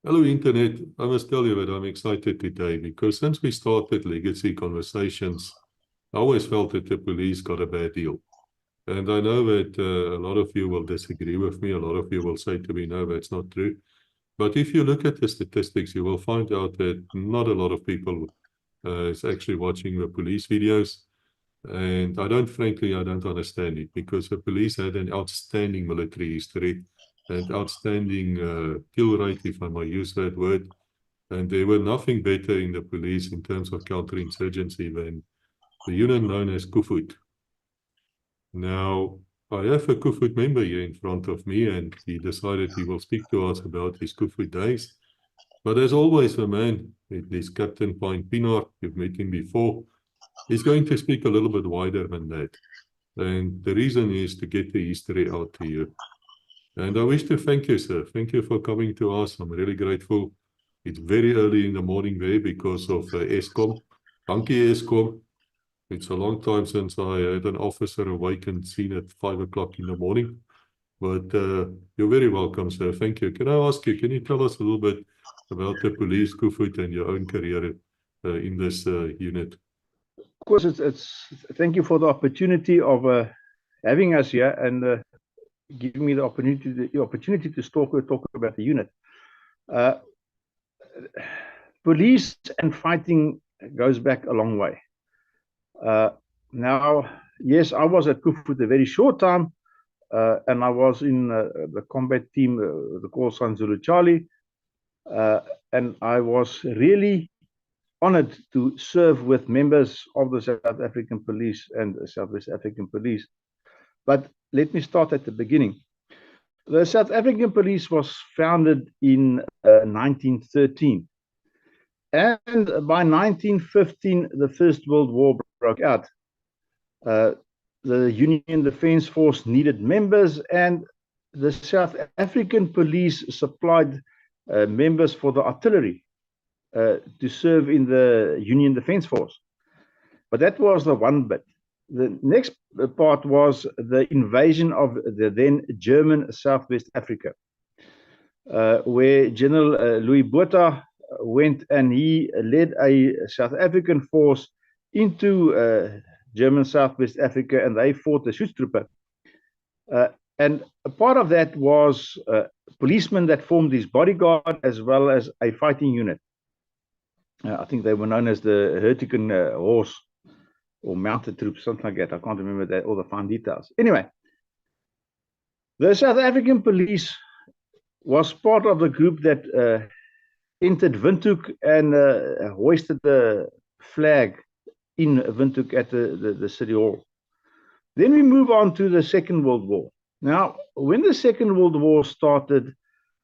Hello, Internet. I must tell you that I'm excited today because since we started Legacy Conversations, I always felt that the police got a bad deal. And I know that a lot of you will disagree with me. A lot of you will say to me, no, that's not true. But if you look at the statistics, you will find out that not a lot of people is actually watching the police videos. And frankly, I don't understand it because the police had an outstanding military history and outstanding kill rate, if I might use that word. And there were nothing better in the police in terms of counterinsurgency than the unit known as Koevoet. Now, I have a Koevoet member here in front of me, and he decided he will speak to us about his Koevoet days. But as always, the man, it is Captain Pienaar, you've met him before, he's going to speak a little bit wider than that. And the reason is to get the history out to you. And I wish to thank you, sir. Thank you for coming to us. I'm really grateful. It's very early in the morning there because of Eskom. Dankie, Eskom. It's a long time since I had an officer awake and seen at 5 o'clock in the morning. But you're very welcome, sir. Thank you. Can I ask you, can you tell us a little bit about the police, Koevoet, and your own career in this unit? Of course, thank you for the opportunity of having us here and giving me the opportunity to talk about the unit. Police and fighting goes back a long way. Now, yes, I was at Koevoet a very short time, and I was in the combat team, the call sign Zulu Charlie, and I was really honored to serve with members of the South African Police and the Southwest African Police. But let me start at the beginning. The South African Police was founded in 1913. And by 1915, the First World War broke out. The Union Defence Force needed members, and the South African Police supplied members for the artillery to serve in the Union Defence Force. But that was the one bit. The next part was the invasion of the then German Southwest Africa, where General Louis Botha went and he led a South African force into German Southwest Africa, and they fought the Schutztruppe. And a part of that was policemen that formed his bodyguard as well as a fighting unit. I think they were known as the Hertigen horse or mounted troops, something like that. I can't remember that, all the fine details. Anyway, the South African Police was part of the group that entered Windhoek and hoisted the flag in Windhoek at the City Hall. Then we move on to the Second World War. Now, when the Second World War started,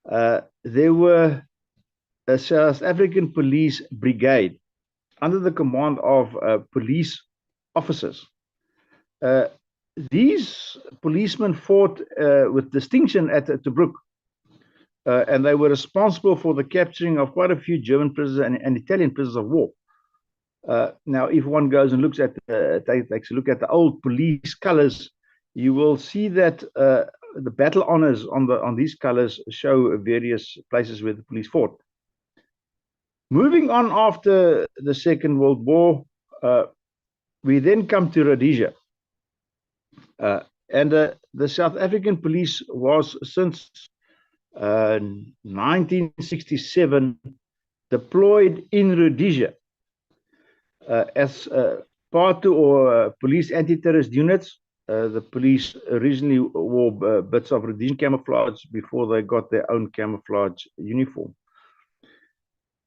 there were a South African Police Brigade under the command of police officers. These policemen fought with distinction at Tobruk, and they were responsible for the capturing of quite a few German prisoners and Italian prisoners of war. Now, if one goes and looks at takes a look at the old police colors, you will see that the battle honors on these colors show various places where the police fought. Moving on after the Second World War, we then come to Rhodesia. And the South African Police was, since 1967, deployed in Rhodesia as part or police anti-terrorist units. The police originally wore bits of Rhodesian camouflage before they got their own camouflage uniform.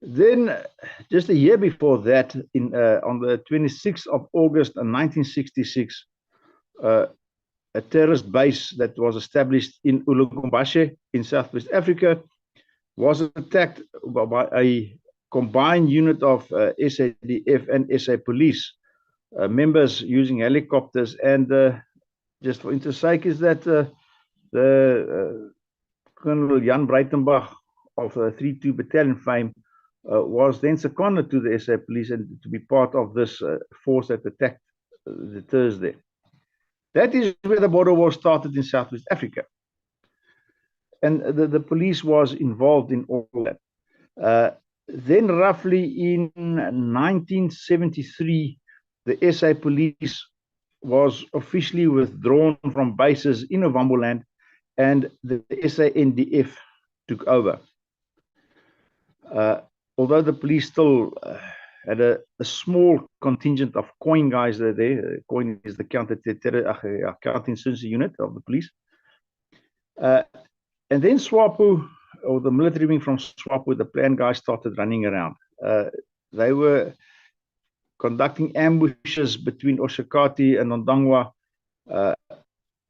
Then, just a year before that, on the 26th of August 1966, a terrorist base that was established in Ulugumbashe in Southwest Africa was attacked by a combined unit of SADF and SA Police, members using helicopters. And just for interest's sake, is that the Colonel Jan Breitenbach of 3-2 Battalion fame was then seconded to the SA Police and to be part of this force that attacked the Thursday. That is where the border war started in Southwest Africa. And the police was involved in all that. Then roughly in 1973, the SA police was officially withdrawn from bases in Ovamboland, and the SANDF took over. Although the police still had a small contingent of COIN guys there. COIN is the counter-insurgency unit of the police. And then SWAPO, or the military wing from SWAPO, the plan guys started running around. They were conducting ambushes between Oshakati and Ondangwa.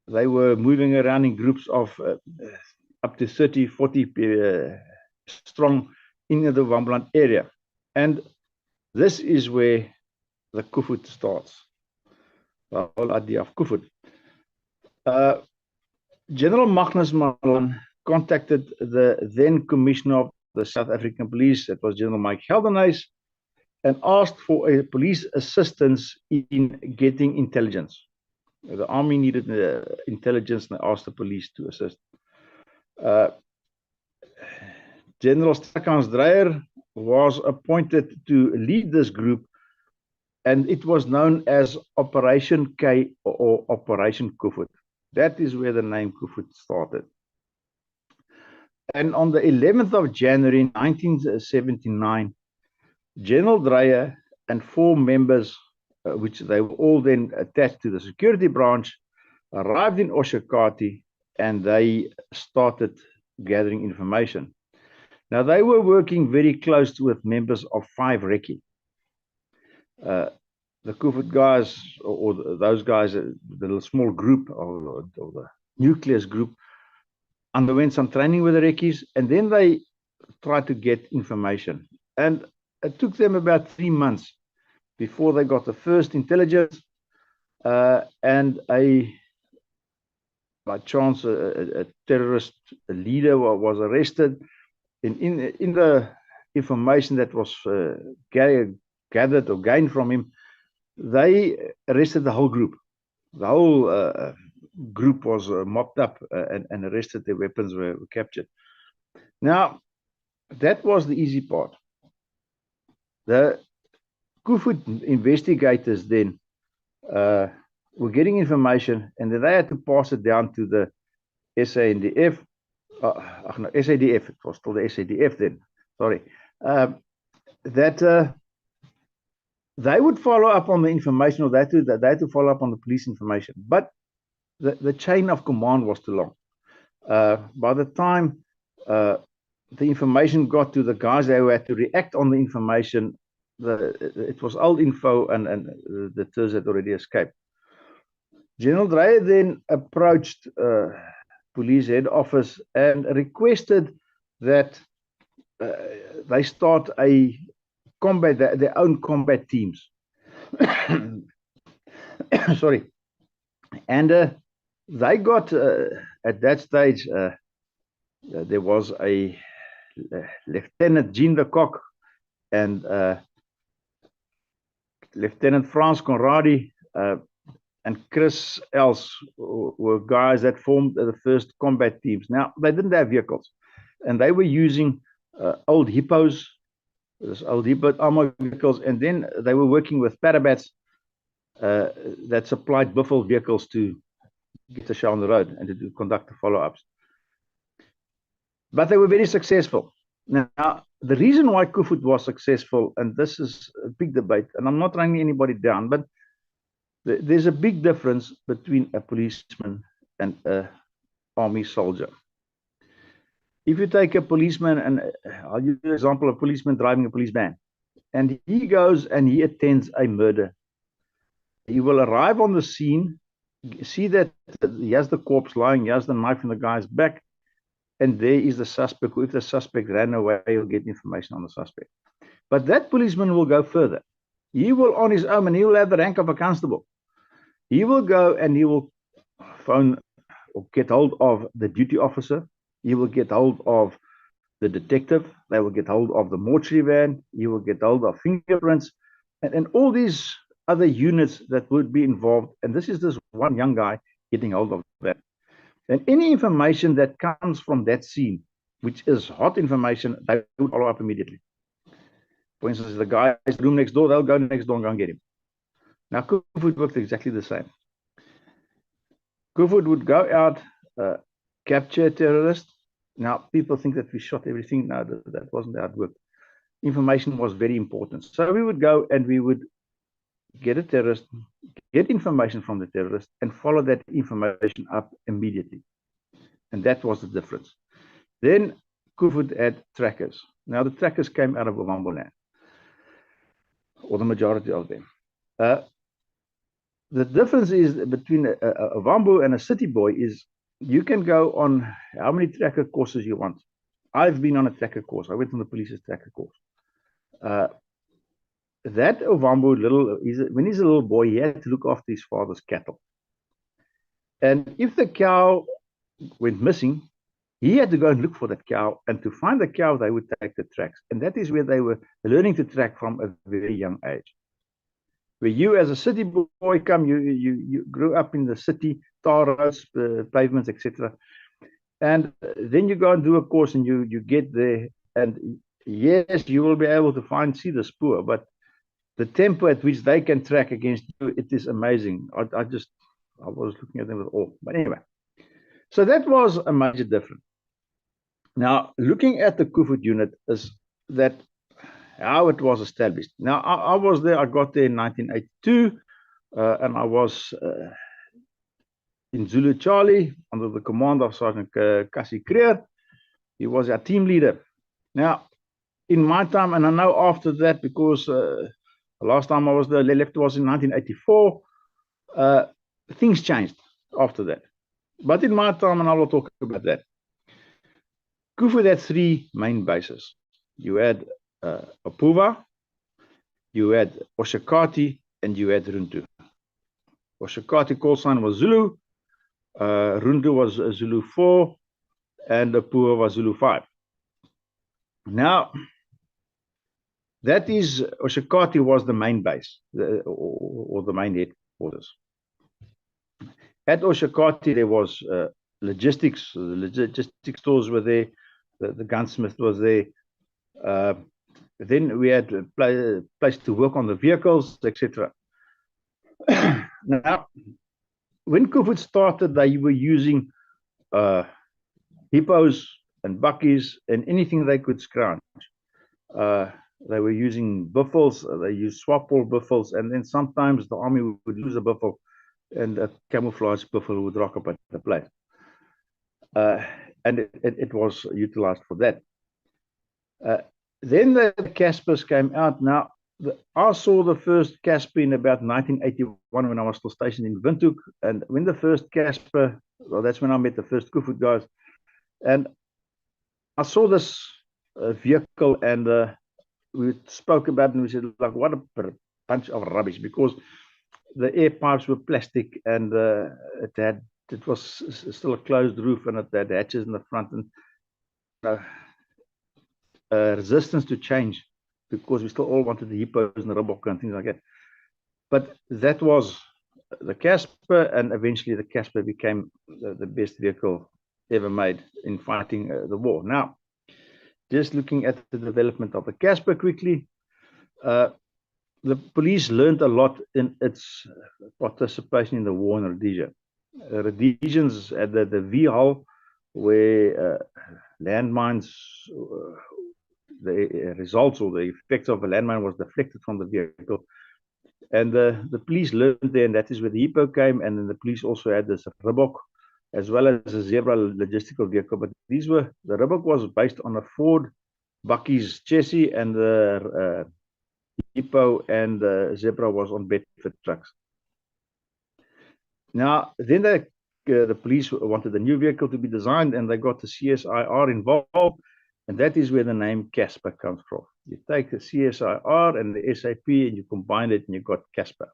They were moving around in groups of up to 30, 40 strong in the Wambuland area. And this is where the Koevoet starts, the whole idea of Koevoet. General Magnus Malan contacted the then commissioner of the South African police, that was General Mike Geldenhuys, and asked for a police assistance in getting intelligence. The army needed intelligence, and they asked the police to assist. General Stakans Dreyer was appointed to lead this group, and it was known as Operation K or Operation Koevoet. That is where the name Koevoet started. And on the 11th of January 1979, General Dreyer and 4 members, which they were all then attached to the security branch, arrived in Oshakati, and they started gathering information. Now, they were working very close with members of 5 Recce. The Koevoet guys, or those guys, the little small group, or the nucleus group, underwent some training with the Recces, and then they tried to get information. And it took them about 3 months before they got the first intelligence, and by chance, a terrorist leader was arrested. In the information that was gathered or gained from him, they arrested the whole group. The whole group was mopped up and arrested. Their weapons were captured. Now, that was the easy part. The Koevoet investigators then were getting information, and then they had to pass it down to the SANDF. No, SADF, it was still the SADF then, sorry. That they would follow up on the information, or they had to follow up on the police information. But the chain of command was too long. By the time the information got to the guys who had to react on the information, it was old info, and the terrorists had already escaped. General Dreyer then approached police head office and requested that they start their own combat teams. Sorry. And they got, at that stage, there was a Lieutenant Jean de Kock and Lieutenant Frans Conradi and Chris Els were guys that formed the first combat teams. Now, they didn't have vehicles, and they were using old hippos, old hippo armored vehicles, and then they were working with parabats that supplied buffalo vehicles to get the show on the road and to conduct the follow-ups. But they were very successful. Now, the reason why Koevoet was successful, and this is a big debate, and I'm not running anybody down, but there's a big difference between a policeman and an army soldier. If you take a policeman, and I'll use an example, a policeman driving a police van, and he goes and he attends a murder. He will arrive on the scene, see that he has the corpse lying, he has the knife in the guy's back, and there is the suspect. If the suspect ran away, he'll get information on the suspect. But that policeman will go further. He will, on his own, and he will have the rank of a constable. He will go and he will phone or get hold of the duty officer. He will get hold of the detective. They will get hold of the mortuary van. He will get hold of fingerprints and all these other units that would be involved. And this is this one young guy getting hold of that. And any information that comes from that scene, which is hot information, they would follow up immediately. For instance, the guy is in the room next door, they'll go next door and go and get him. Now, Koevoet worked exactly the same. Koevoet would go out, capture a terrorist. Now, people think that we shot everything. No, that wasn't how it worked. Information was very important. So we would go and we would get a terrorist, get information from the terrorist, and follow that information up immediately. And that was the difference. Then Koevoet had trackers. Now, the trackers came out of Ovambo land, or the majority of them. The difference is between a Ovambo and a city boy is you can go on how many tracker courses you want. I've been on a tracker course. I went on the police's tracker course. That Ovambo when he's a little boy, he had to look after his father's cattle. And if the cow went missing, he had to go and look for that cow. And to find the cow, they would take the tracks. And that is where they were learning to track from a very young age. Where you, as a city boy, you grew up in the city, tar roads, pavements, etc. And then you go and do a course, and you get there, and yes, you will be able to see the spoor, but the tempo at which they can track against you, it is amazing. I was looking at them with awe. But anyway, so that was a major difference. Now, looking at the Koevoet unit is that how it was established. Now, I was there, I got there in 1982, and I was in Zulu Charlie under the command of Sergeant Cassie Creer. He was our team leader. Now, in my time, and I know after that, because the last time I was there, left was in 1984, things changed after that. But in my time, and I will talk about that, Koevoet had three main bases. You had Opuva, you had Oshakati, and you had Runtu. Oshakati call sign was Zulu, Runtu was Zulu 4, and Opuva was Zulu 5. Now, that is, Oshakati was the main base, or the main headquarters. At Oshakati, there was logistics, the logistics stores were there, the gunsmith was there. Then we had a place to work on the vehicles, etc. Now, when Koevoet started, they were using hippos and buckies and anything they could scrounge. They were using buffels, they used swap-all buffels, and then sometimes the army would lose a buffel and a camouflage buffalo would rock up at the place. And it was utilized for that. Then the Caspers came out. Now, I saw the first Casper in about 1981 when I was still stationed in Windhoek. And when the first Casper, well, that's when I met the first Koevoet guys. And I saw this vehicle, and we spoke about it, and we said, like, what a bunch of rubbish, because the air pipes were plastic, and it was still a closed roof, and it had hatches in the front, and resistance to change, because we still all wanted the hippos and the Ribbok and things like that. But that was the Casper, and eventually the Casper became the best vehicle ever made in fighting the war. Now, just looking at the development of the Casper quickly, the police learned a lot in its participation in the war in Rhodesia. Rhodesians had the V-hull, where landmines, the results or the effects of a landmine was deflected from the vehicle. And the police learned there, and that is where the hippo came. And then the police also had this Ribbok, as well as a Zebra logistical vehicle. But the Ribbok was based on a Ford Bucky's chassis, and the hippo and the Zebra was on Bedford trucks. Now, then the police wanted a new vehicle to be designed, and they got the CSIR involved, and that is where the name Casper comes from. You take the CSIR and the SAP, and you combine it, and you got Casper.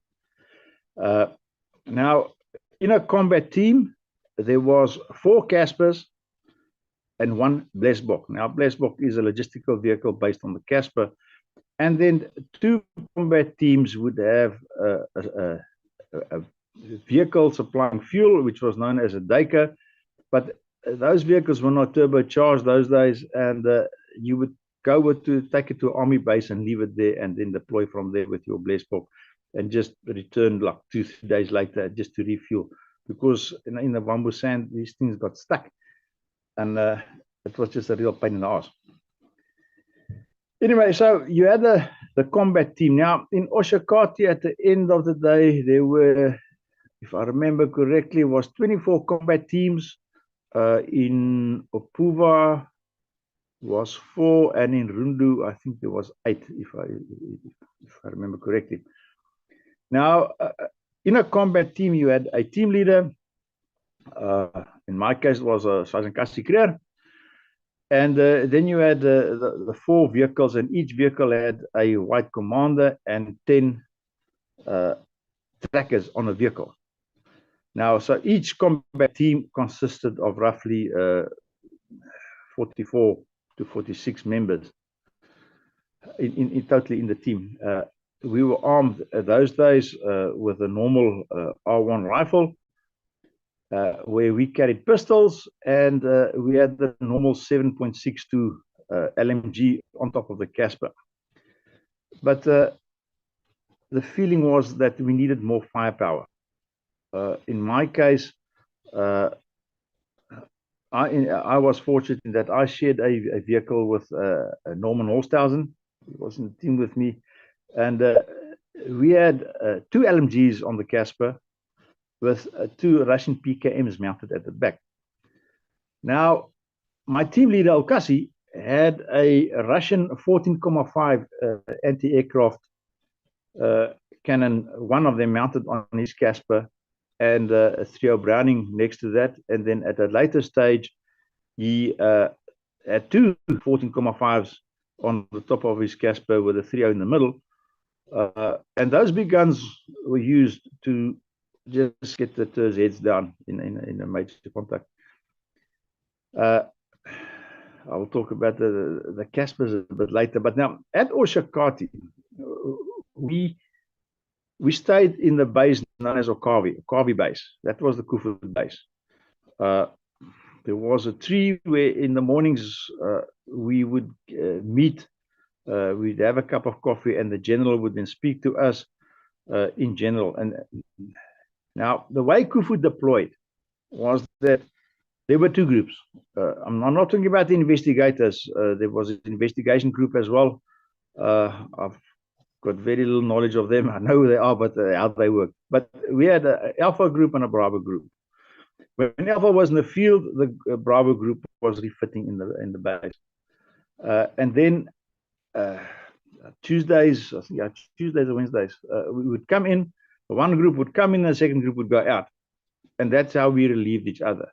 Now, in a combat team, there was 4 Caspers and 1 Blesbok. Now, Blesbok is a logistical vehicle based on the Casper, and then 2 combat teams would have a vehicle supplying fuel, which was known as a Duiker, but those vehicles were not turbocharged those days, and you would go to take it to army base and leave it there, and then deploy from there with your blessbook, and just return like 2-3 days later just to refuel, because in the bamboo sand these things got stuck, and it was just a real pain in the ass. Anyway, so you had the combat team. Now in Oshakati, at the end of the day, there were, if I remember correctly, was 24 combat teams. In Opuva was 4, and in Rundu, I think there was 8, if I remember correctly. Now, in a combat team, you had a team leader. In my case, it was Sergeant Cassie Creer. And then you had the 4 vehicles, and each vehicle had a white commander and 10 trackers on a vehicle. Now, so each combat team consisted of roughly 44 to 46 members in totally in the team. We were armed those days with a normal R1 rifle, where we carried pistols, and we had the normal 7.62 LMG on top of the Casper. But the feeling was that we needed more firepower. In my case, I was fortunate in that I shared a vehicle with Norman Holsthausen. He was in the team with me, and we had 2 LMGs on the Casper with 2 Russian PKMs mounted at the back. Now, my team leader, Al-Kasi, had a Russian 14,5 anti-aircraft cannon, one of them mounted on his Casper, and a 3.0 Browning next to that. And then at a later stage, he had 2 14,5s on the top of his Casper with a 3.0 in the middle. And those big guns were used to just get the Turks' heads down in a major contact. I will talk about the Caspers a bit later. But now, at Oshakati, we stayed in the base known as Okavi base. That was the Koevoet base. There was a tree where in the mornings we would meet. We'd have a cup of coffee, and the general would then speak to us in general. And now, the way Koevoet deployed was that there were 2 groups. I'm not talking about the investigators. There was an investigation group as well. I've got very little knowledge of them. I know who they are, but how they work. But we had an Alpha group and a Bravo group. When Alpha was in the field, the Bravo group was refitting in the base. And then Tuesdays, I think, Tuesdays or Wednesdays, we would come in. One group would come in, and the second group would go out. And that's how we relieved each other.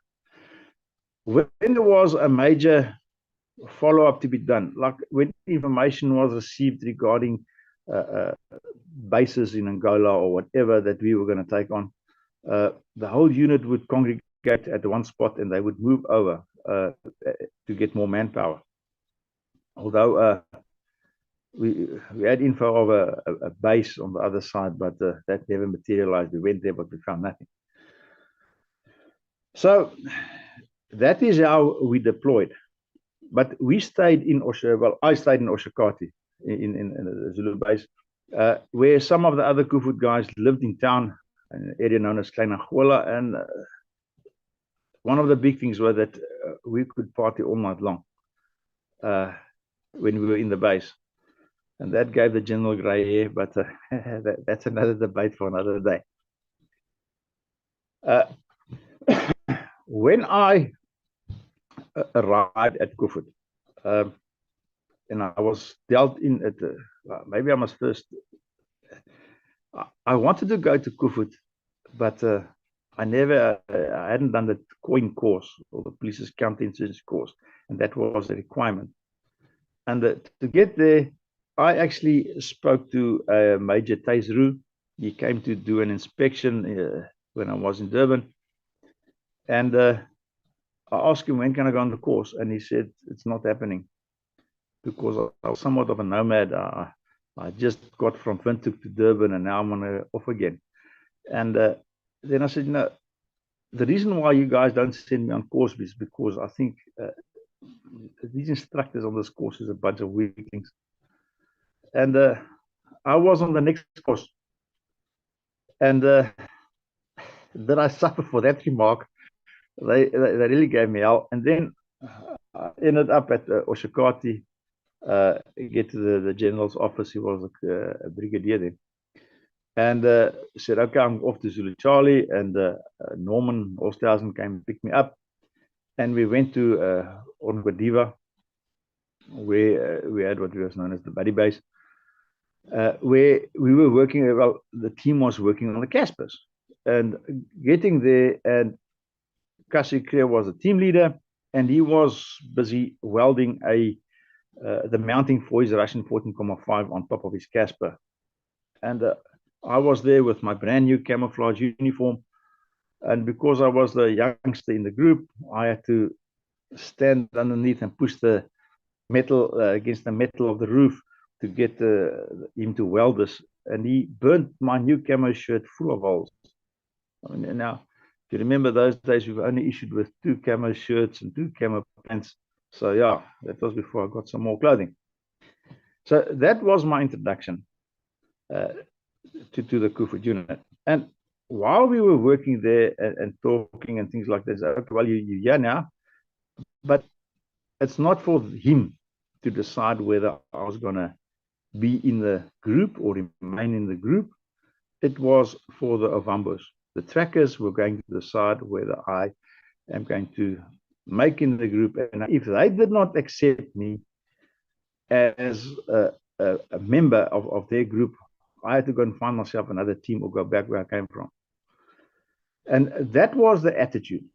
When there was a major follow-up to be done, like when information was received regarding bases in Angola or whatever that we were going to take on, the whole unit would congregate at one spot, and they would move over to get more manpower. Although we had info of a base on the other side, but that never materialized. We went there, but we found nothing. So that is how we deployed. But we stayed in I stayed in Oshakati, in the Zulu base, where some of the other Koevoet guys lived in town, an area known as Klein Angola. And one of the big things was that we could party all night long when we were in the base. And that gave the general gray hair, but that's another debate for another day. When I arrived at Koevoet, and I was dealt in at maybe I must first. I wanted to go to Koevoet, but I hadn't done the COIN course, or the police's counter-insurgency course, and that was a requirement. And to get there, I actually spoke to Major Taisru. He came to do an inspection when I was in Durban. And I asked him, when can I go on the course? And he said, it's not happening, because I was somewhat of a nomad. I just got from Windhoek to Durban, and now I'm off again. And then I said, no, the reason why you guys don't send me on course is because I think these instructors on this course is a bunch of weaklings. And I was on the next course. And did I suffer for that remark? They really gave me hell. And then I ended up at Oshakati, get to the general's office. He was a brigadier then. And said, okay, I'm off to Zulu Charlie. And Norman Osterhausen came and picked me up. And we went to Onguadiva, where we had what was known as the buddy base, where we were working, well, the team was working on the Caspers. And getting there, and Kasi Kreer was a team leader, and he was busy welding the mounting for his Russian 14,5 on top of his Casper. And I was there with my brand new camouflage uniform. And because I was the youngster in the group, I had to stand underneath and push the metal against the metal of the roof to get him to weld this. And he burnt my new camo shirt full of holes. I mean, now, if you remember those days, we were only issued with 2 camo shirts and 2 camo pants. So yeah, that was before I got some more clothing. So that was my introduction to the Koevoet unit. And while we were working there and talking and things like this, okay, well, you're here now, but it's not for him to decide whether I was going to be in the group or remain in the group. It was for the Ovambos. The trackers were going to decide whether I am going to make in the group. And if they did not accept me as a member of their group, I had to go and find myself another team or go back where I came from. And that was the attitude.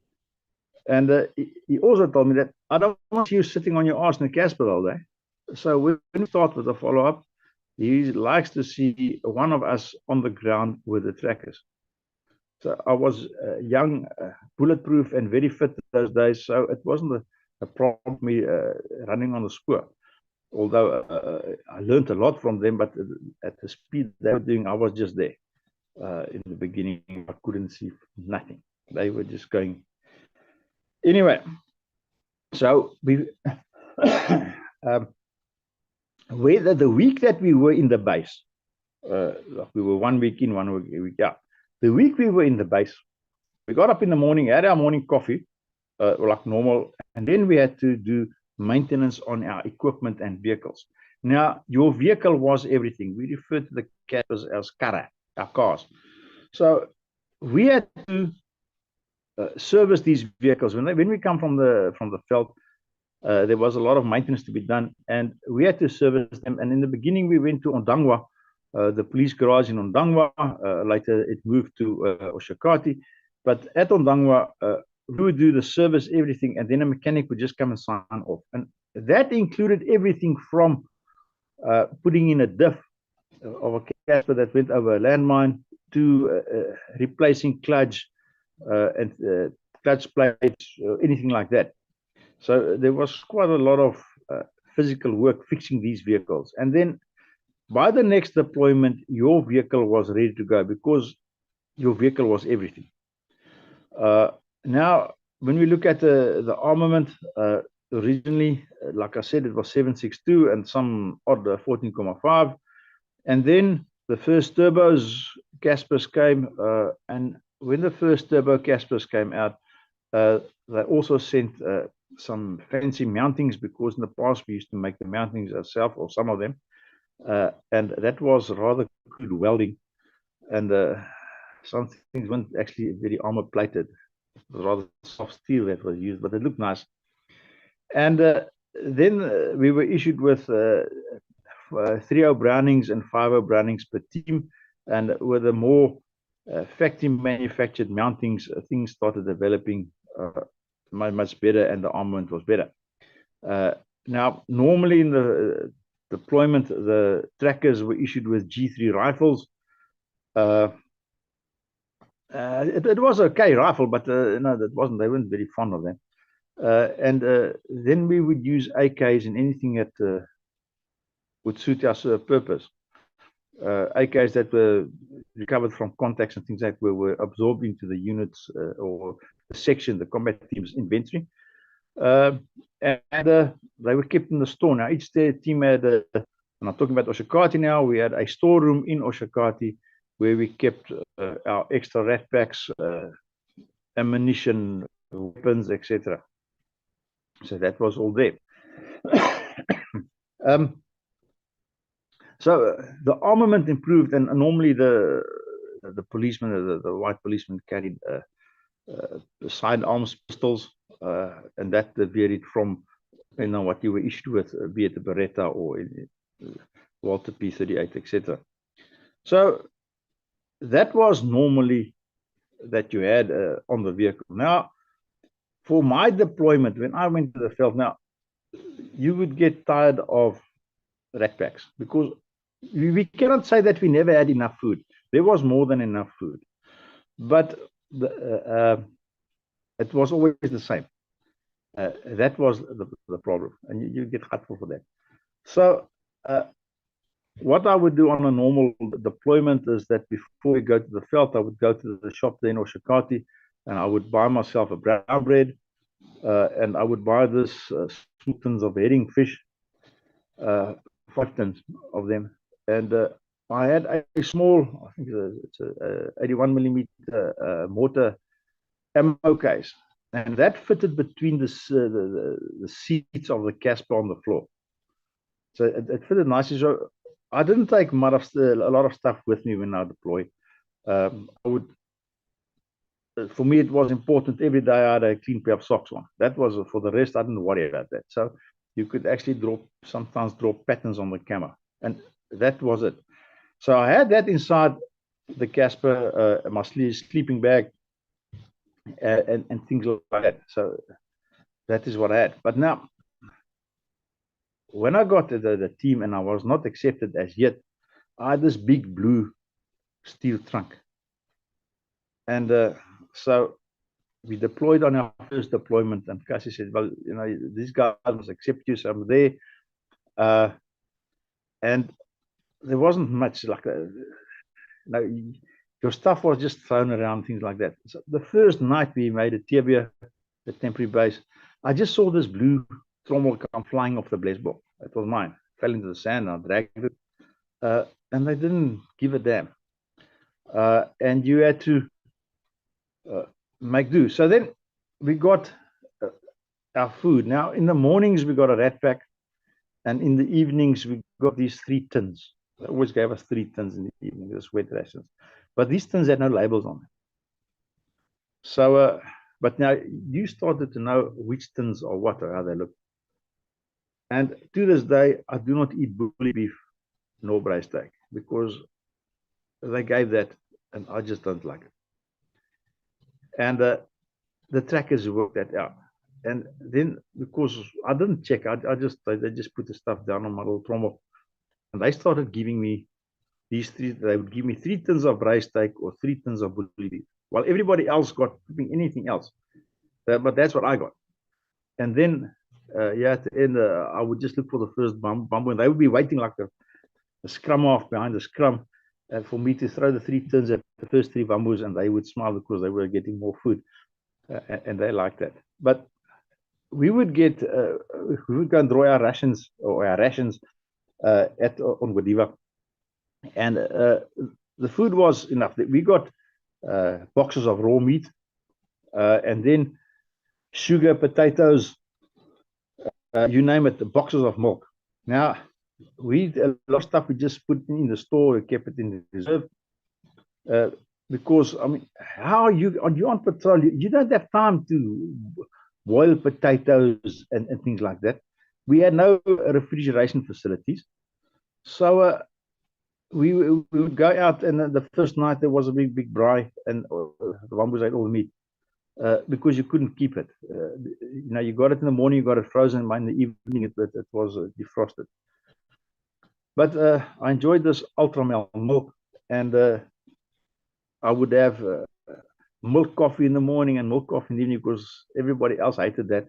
And he also told me that I don't want you sitting on your ass in the Casper all day. So when we start with the follow-up, he likes to see one of us on the ground with the trackers. So I was young, bulletproof, and very fit those days. So it wasn't a problem me running on the spoor. Although I learned a lot from them, but at the speed they were doing, I was just there. In the beginning, I couldn't see nothing. They were just going. Anyway, so we, whether the week that we were in the base, we were 1 week in, 1 week out. The week we were in the base, we got up in the morning, had our morning coffee, like normal, and then we had to do maintenance on our equipment and vehicles. Now, your vehicle was everything. We refer to the cars as kara, our cars. So we had to service these vehicles. When we come from the veld, there was a lot of maintenance to be done, and we had to service them. And in the beginning, we went to Ondangwa, the police garage in Ondangwa. Later, it moved to Oshakati. But at Ondangwa, we would do the service, everything, and then a mechanic would just come and sign off. And that included everything from putting in a diff of a Casper that went over a landmine to replacing clutch and clutch plates, anything like that. So there was quite a lot of physical work fixing these vehicles. And then by the next deployment, your vehicle was ready to go because your vehicle was everything. Now, when we look at the armament, originally, like I said, it was 7.62 and some odd 14,5. And then the first turbos Caspers came, and when the first turbo Caspers came out, they also sent some fancy mountings, because in the past we used to make the mountings ourselves, or some of them, and that was rather good welding, and some things weren't actually very armor plated. It was rather soft steel that was used, but it looked nice. And then we were issued with 3.0 Brownings and 5.0 Brownings per team, and with the more factory manufactured mountings, things started developing much better, and the armament was better. Now, normally in the deployment, the trackers were issued with G3 rifles. It was okay rifle, but no, that wasn't. They weren't very fond of them. And then we would use AKs and anything that would suit our purpose. AKs that were recovered from contacts and things like that were absorbed into the units or the section, the combat team's inventory. And they were kept in the store. Now, each team had, and I'm talking about Oshakati now, we had a storeroom in Oshakati where we kept our extra rat packs, ammunition, weapons, etc. So that was all there. So the armament improved, and normally the policemen, the white policemen, carried sidearms pistols, and that varied from what you were issued with, be it a Beretta or Walter P38, etc. So that was normally that you had on the vehicle. Now, for my deployment, when I went to the field, now you would get tired of rat packs because we cannot say that we never had enough food. There was more than enough food, but it was always the same. That was the problem, and you get hurtful for that. So what I would do on a normal deployment is that before we go to the field, I would go to the shop there in Oshakati, and I would buy myself a brown bread, and I would buy this small tins of herring fish, 5 tins of them, and I had a small, I think it's a 81 millimeter mortar ammo case, and that fitted between the seats of the Casper on the floor. So it fitted nicely. So I didn't take a lot of stuff with me when I deployed. For me, it was important every day I had a clean pair of socks on. That was for the rest. I didn't worry about that. So you could actually sometimes draw patterns on the camera, and that was it. So I had that inside the Casper, my sleeping bag, and things like that. So that is what I had. But now, when I got to the team and I was not accepted as yet, I had this big blue steel trunk. And so we deployed on our first deployment, and Cassie said, well, this guy must accept you, so I'm there. And there wasn't much like your stuff was just thrown around, things like that. So the first night we made a Tebia, the temporary base, I just saw this blue trommel come flying off the blessbook. It was mine. It fell into the sand, and I dragged it. And they didn't give a damn. And you had to make do. So then we got our food. Now, in the mornings, we got a rat pack. And in the evenings, we got these 3 tins. They always gave us 3 tins in the evening, this wet rations. But these tins had no labels on them. So, but now you started to know which tins are what or how they look. And to this day, I do not eat bully beef nor braised steak because they gave that, and I just don't like it. And the trackers worked that out. And then, because I didn't check, they just put the stuff down on my little trommel, and they started giving me these 3. They would give me 3 tins of braised steak or 3 tins of bully beef, while everybody else got anything else. But that's what I got. And then, at the end, I would just look for the first bamboo, and they would be waiting like a scrum off behind the scrum for me to throw the 3 tins at the first 3 bamboos, and they would smile because they were getting more food, and they liked that. But we would go and draw our rations on Godiva, and the food was enough. We got boxes of raw meat, and then sugar, potatoes, you name it, the boxes of milk. Now, a lot of stuff we just put in the store, we kept it in the reserve, because how are you on patrol? You don't have time to boil potatoes and things like that. We had no refrigeration facilities, so we would go out, and the first night there was a big braai, and the bamboos ate all the meat. Because you couldn't keep it. You got it in the morning, you got it frozen, in the evening it was defrosted. But I enjoyed this ultra milk, and I would have milk coffee in the morning and milk coffee in the evening because everybody else hated that,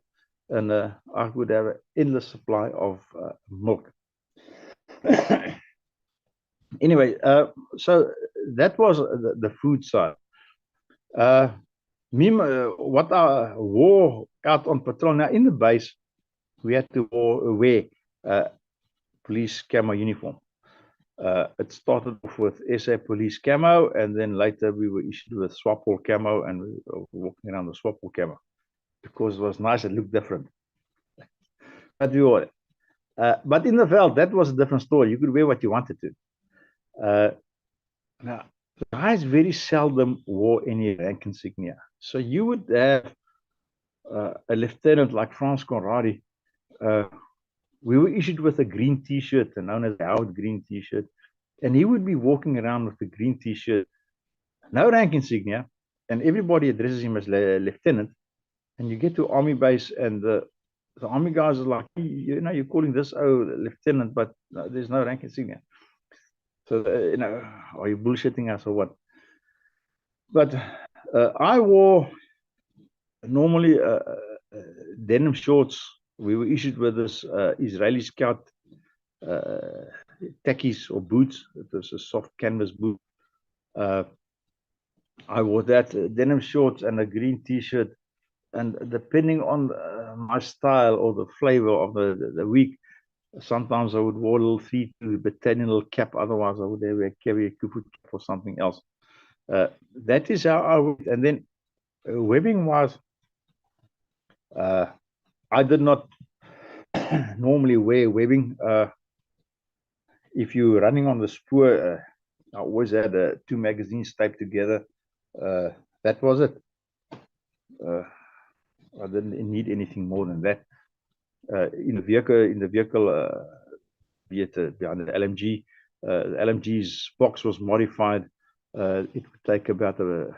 and I would have an endless supply of milk. Anyway, so that was the food side. What I wore out on patrol, now in the base, we had to wear police camo uniform. It started off with SA police camo, and then later we were issued with Swappel camo, and we were walking around the Swappel camo because it was nice, it looked different. But we wore it. But in the veld, that was a different story. You could wear what you wanted to. Now, the guys very seldom wore any rank insignia. So you would have a lieutenant like Frans Conradi. We were issued with a green T-shirt, known as the Howard green T-shirt, and he would be walking around with the green T-shirt, no rank insignia, and everybody addresses him as lieutenant. And you get to army base, and the army guys are like, you know, you're calling this lieutenant, but no, there's no rank insignia. So you know, are you bullshitting us or what? But I wore normally denim shorts. We were issued with this Israeli Scout tackies or boots. It was a soft canvas boot. I wore that denim shorts and a green T-shirt. And depending on my style or the flavor of the week, sometimes I would wear a little 3-2 battalion little cap. Otherwise, I would carry a Koevoet cap or something else. That is how I would. And then webbing-wise, I did not normally wear webbing. If you're running on the spoor, I always had 2 magazines taped together. That was it. I didn't need anything more than that. In the vehicle, be it behind the LMG, the LMG's box was modified. It would take about a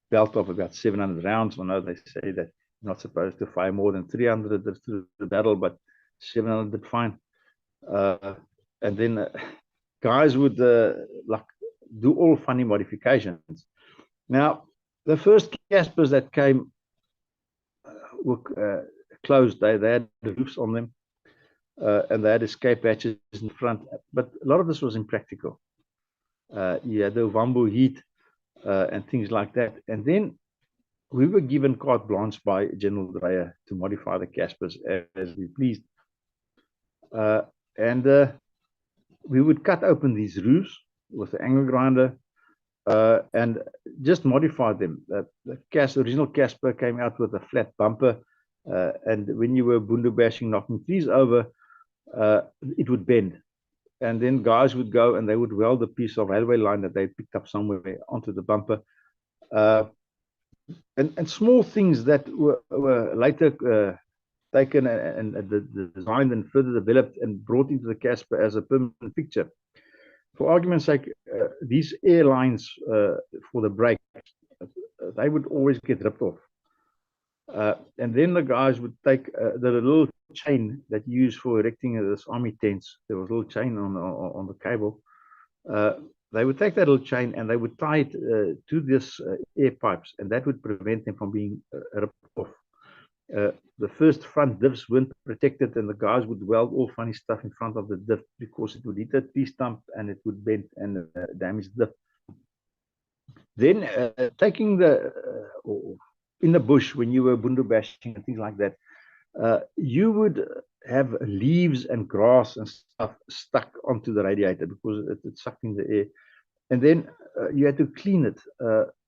belt of about 700 rounds. I know they say that you're not supposed to fire more than 300 through the battle, but 700 did fine. And then guys would like do all funny modifications. Now, the first Caspers that came were closed. They had the roofs on them, and they had escape hatches in front. But a lot of this was impractical. You had the Wambo heat and things like that. And then we were given carte blanche by General Dreyer to modify the Caspers as we pleased. And we would cut open these roofs with the angle grinder and just modify them. The original Casper came out with a flat bumper, and when you were bundu bashing, knocking trees over, it would bend. And then guys would go and they would weld a piece of railway line that they picked up somewhere onto the bumper. And small things that were later taken and designed and further developed and brought into the Casper as a permanent fixture. For argument's sake, these airlines for the brakes, they would always get ripped off. And then the guys would take the little chain that you use for erecting this army tents. There was a little chain on the cable. They would take that little chain and they would tie it to this air pipes, and that would prevent them from being ripped off. The first front diffs weren't protected, and the guys would weld all funny stuff in front of the diff because it would hit a tree stump and it would bend and damage the diff. Then taking in the bush when you were bundu bashing and things like that, you would have leaves and grass and stuff stuck onto the radiator because it sucked in the air. And then you had to clean it.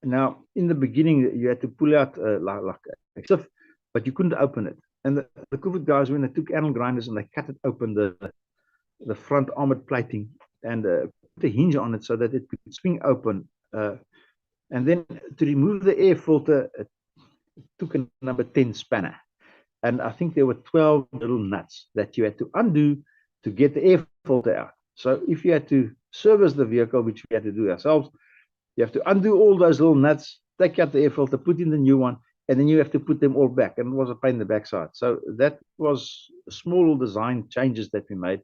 Now, in the beginning, you had to pull out like a sieve, but you couldn't open it. And the Koevoet guys, when they took angle grinders and they cut it open, the front armored plating, and put a hinge on it so that it could swing open. And then to remove the air filter, it took a number 10 spanner. And I think there were 12 little nuts that you had to undo to get the air filter out. So if you had to service the vehicle, which we had to do ourselves, you have to undo all those little nuts, take out the air filter, put in the new one, and then you have to put them all back. And it was a pain in the backside. So that was small design changes that we made.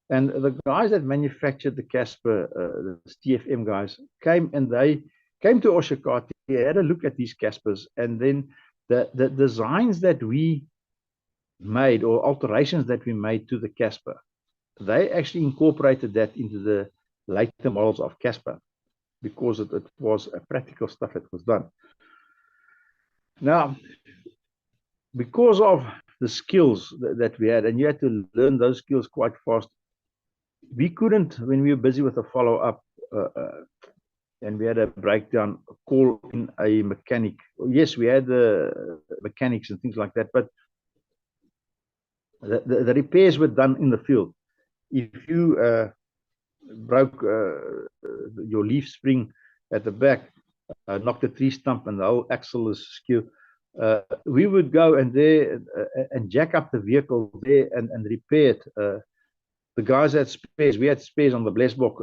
And the guys that manufactured the Casper, the TFM guys, came and they came to Oshakati, had a look at these Caspers, and then the designs that we made or alterations that we made to the Casper they actually incorporated that into the later models of Casper because it was a practical stuff that was done. Now, because of the skills that we had, and you had to learn those skills quite fast, we couldn't, when we were busy with a follow-up and we had a breakdown, call in a mechanic. Yes, we had the mechanics and things like that, but the repairs were done in the field. If you broke your leaf spring at the back, knocked a tree stump and the whole axle is askew, we would go and there and jack up the vehicle there and repair it. The guys had space. We had space on the Blesbok,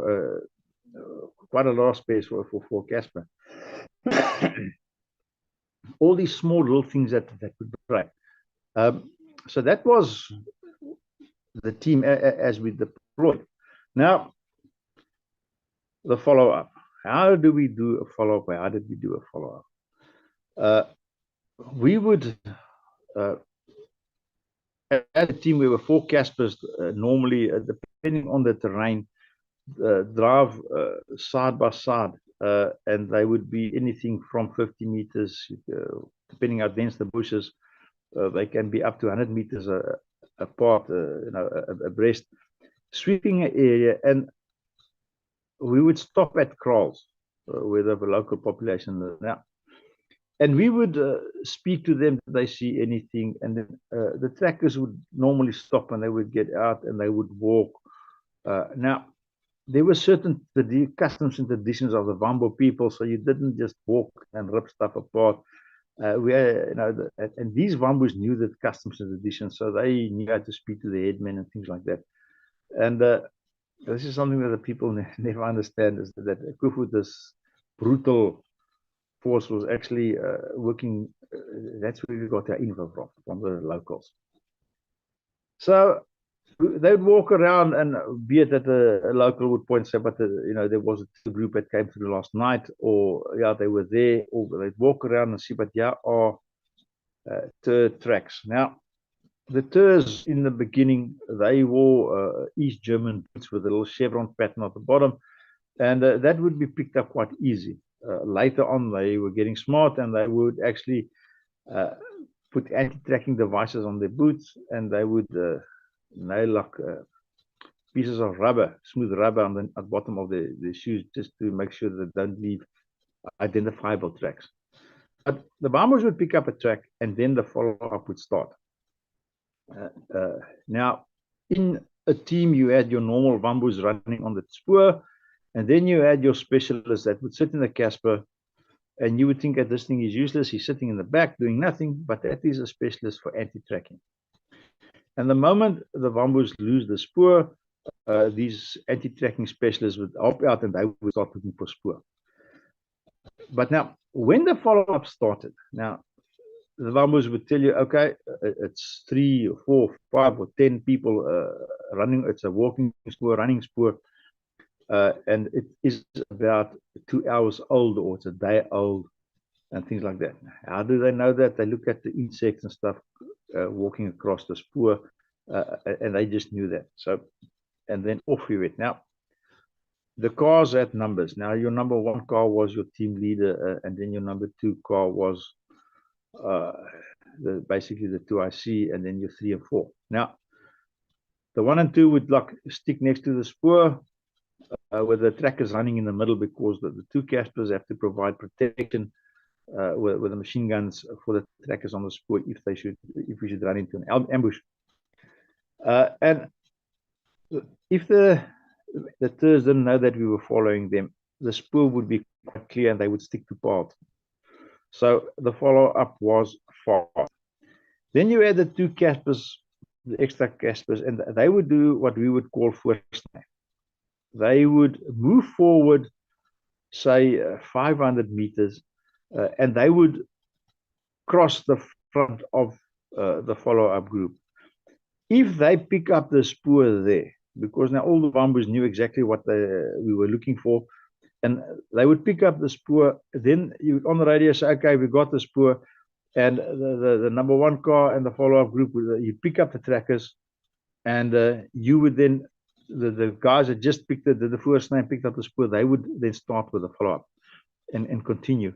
quite a lot of space for Casper. All these small little things that would break. So that was the team as we deployed. Now, the follow-up. How do we do a follow-up? How did we do a follow-up? We would, as a team, we were 4 Caspers normally, depending on the terrain, drive side by side, and they would be anything from 50 meters, depending how dense the bushes. They can be up to 100 meters apart, abreast, sweeping an area, and we would stop at kraals where the local population is now. And we would speak to them if they see anything, and then the trackers would normally stop and they would get out and they would walk. Now, there were certain customs and traditions of the Wambo people, so you didn't just walk and rip stuff apart. And these Wambos knew the customs and traditions, so they knew how to speak to the headmen and things like that. And this is something that the people never understand, is that Koevoet, this brutal force, was actually working. That's where we got our info from the locals. So they would walk around, and be it that a local would point and say, but there was a group that came through last night, or yeah, they were there, or they'd walk around and see, but yeah, are tur tracks. Now, the Turs in the beginning, they wore East German boots with a little chevron pattern at the bottom, and that would be picked up quite easy. Later on, they were getting smart, and they would actually put anti-tracking devices on their boots, and they would nail like pieces of rubber, smooth rubber on the bottom of the shoes, just to make sure that they don't leave identifiable tracks. But the bombers would pick up a track, and then the follow-up would start. Now, in a team, you had your normal Wambos running on the spoor, and then you had your specialists that would sit in the Casper, and you would think that this thing is useless. He's sitting in the back doing nothing, but that is a specialist for anti-tracking. And the moment the Wambos lose the spoor, these anti-tracking specialists would hop out and they would start looking for spoor. But now, when the follow-up started, now, the Wambos would tell you, okay, it's 3 or 4 or 5 or 10 people running. It's a walking spoor, running spoor, and it is about 2 hours old, or it's a day old, and things like that. How do they know that? They look at the insects and stuff walking across the spoor, and they just knew that. So, and then off we went. Now, the cars had numbers. Now, your number 1 car was your team leader, and then your number 2 car was basically the 2IC, and then your 3 and 4. Now, the 1 and 2 would like stick next to the spoor, with the trackers running in the middle, because the 2 Caspers have to provide protection with the machine guns for the trackers on the spoor if we should run into an ambush. And if the Turs didn't know that we were following them, the spoor would be quite clear and they would stick to paths. So the follow-up was fast. Then you had the 2 Caspers, the extra Caspers, and they would do what we would call voorsnij. They would move forward, say 500 meters, and they would cross the front of the follow-up group. If they pick up the spoor there, because now all the Wambos knew exactly what we were looking for, and they would pick up the spoor, then you would on the radio say, okay, we got the spoor, and the number 1 car and the follow-up group, you pick up the trackers, and you would then the guys that just did the first name, picked up the spoor, they would then start with the follow-up and continue.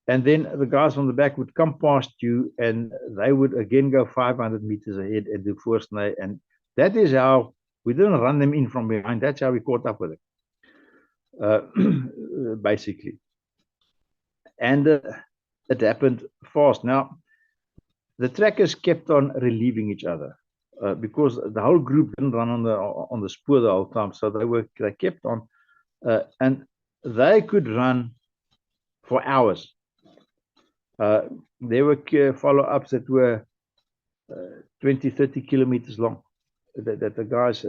And then the guys on the back would come past you, and they would again go 500 meters ahead and do first name. And that is how we didn't run them in from behind. That's how we caught up with it, basically. And it happened fast. Now, the trackers kept on relieving each other because the whole group didn't run on the spoor the whole time. So they kept on, and they could run for hours. There were follow-ups that were 20, 30 kilometers long that the guys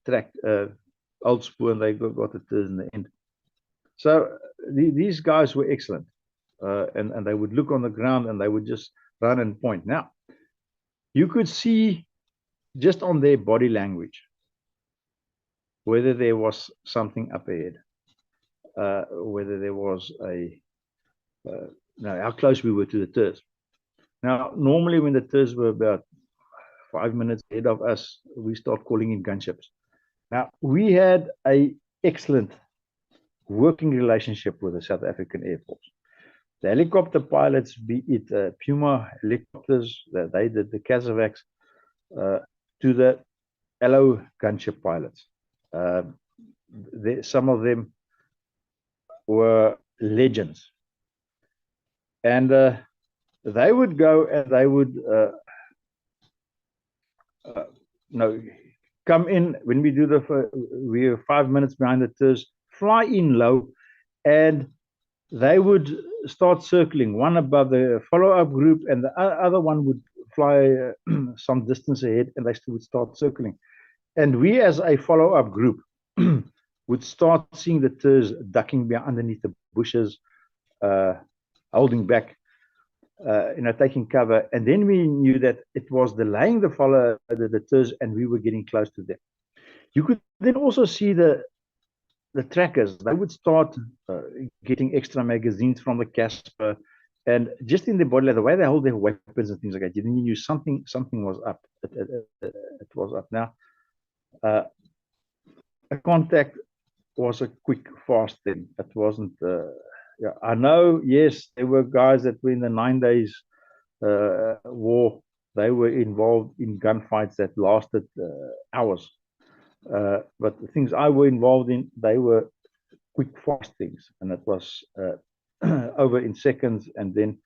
tracked old spoor, and they got it in the end. So these guys were excellent, and they would look on the ground and they would just run and point. Now, you could see just on their body language whether there was something up ahead, whether there was how close we were to the Turs. Now, normally when the Turs were about 5 minutes ahead of us, we start calling in gunships. Now, we had an excellent working relationship with the South African Air Force. The helicopter pilots, be it Pienaar helicopters, they did the Casevacs, to the LO gunship pilots. Some of them were legends. And they would go and they would come in when we we were 5 minutes behind the Turs, fly in low, and they would start circling, one above the follow-up group, and the other one would fly some distance ahead, and they would start circling. And we, as a follow-up group, would start seeing the Turs ducking underneath the bushes, holding back, taking cover. And then we knew that it was delaying the Turs, and we were getting close to them. You could then also see the trackers. They would start getting extra magazines from the Casper, and just in the body, the way they hold their weapons and things like that, you knew something was up. It was up. Now, a contact was a quick, fast thing. It wasn't. I know. Yes, there were guys that were in the 9 days war. They were involved in gunfights that lasted hours. But the things I were involved in, they were quick, fast things, and it was over in seconds. And then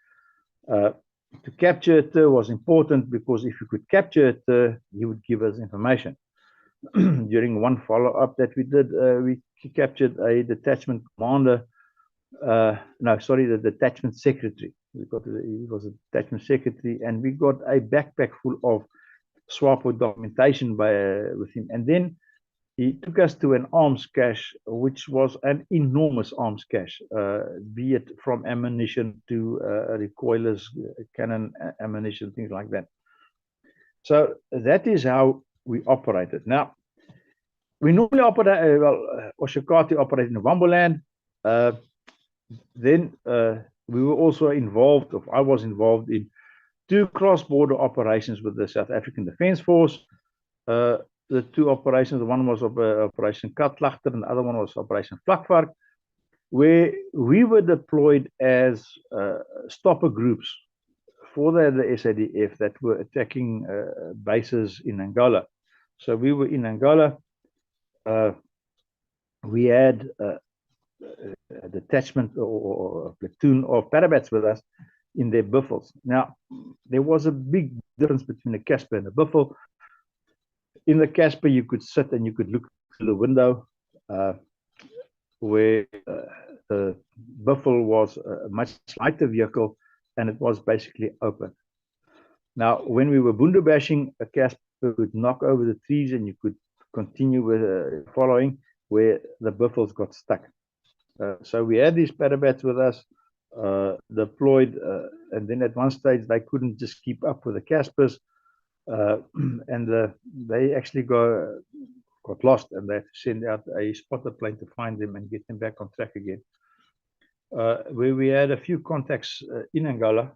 to capture it was important, because if you could capture it, he would give us information. During one follow-up that we did, we captured a detachment commander. The detachment secretary. He was a detachment secretary, and we got a backpack full of SWAPO documentation with him. And then he took us to an arms cache, which was an enormous arms cache, be it from ammunition to recoilers, cannon ammunition, things like that. So that is how we operated. Now, we normally operate, Oshakati operated in Wamboland. Then we were also involved, I was involved in 2 cross-border operations with the South African Defence Force. The 2 operations, one was Operation Katlachter and the other one was Operation Vlakvark, where we were deployed as stopper groups for the SADF that were attacking bases in Angola. So we were in Angola. We had a detachment or a platoon of parabats with us in their biffles. Now, there was a big difference between the Casper and the biffle. In the Casper, you could sit and you could look through the window, where the biffle was a much lighter vehicle, and it was basically open. Now, when we were bundu bashing, a Casper could knock over the trees and you could continue with following, where the biffles got stuck. So we had these parabats with us, deployed, and then at one stage they couldn't just keep up with the Caspers, and they actually got lost, and they had to send out a spotter plane to find them and get them back on track again. Where we had a few contacts in Angola,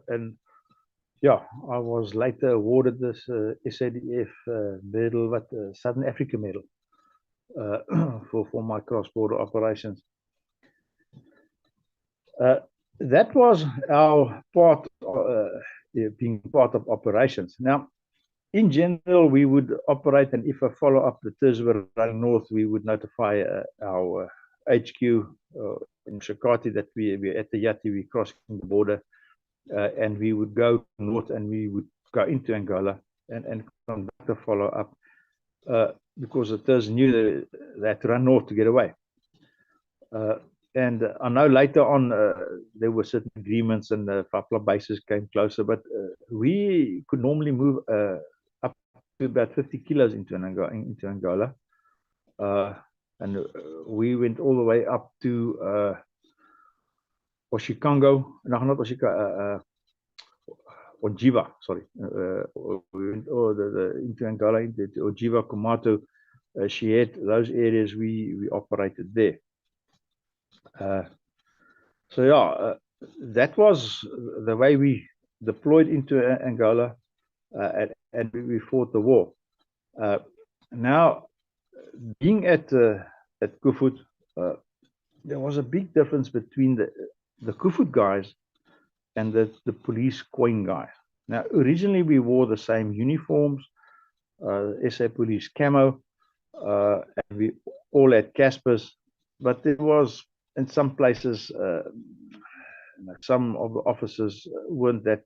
and yeah, I was later awarded this SADF medal, but Southern Africa medal for my cross-border operations. That was our part, being part of operations. Now, in general, we would operate, and if a follow-up the tours were running north, we would notify our HQ in Shakati that we at the Yati, we crossing the border, and we would go north and we would go into Angola and conduct a follow-up because the tours knew they had to run north to get away. And I know later on there were certain agreements and Fapla bases came closer, but we could normally move up to about 50 kilos into Angola. And we went all the way up to Oshikango, no, not Oshikango, Ojiva, sorry. We went into Angola, into Ojiva, Komato, Shiet, those areas we operated there. So yeah, that was the way we deployed into Angola, and we fought the war. Now, being at Koevoet, there was a big difference between the Koevoet guys and the police coin guys. Now, originally we wore the same uniforms, SA police camo, and we all had Caspers, but there was, in some places, some of the officers weren't that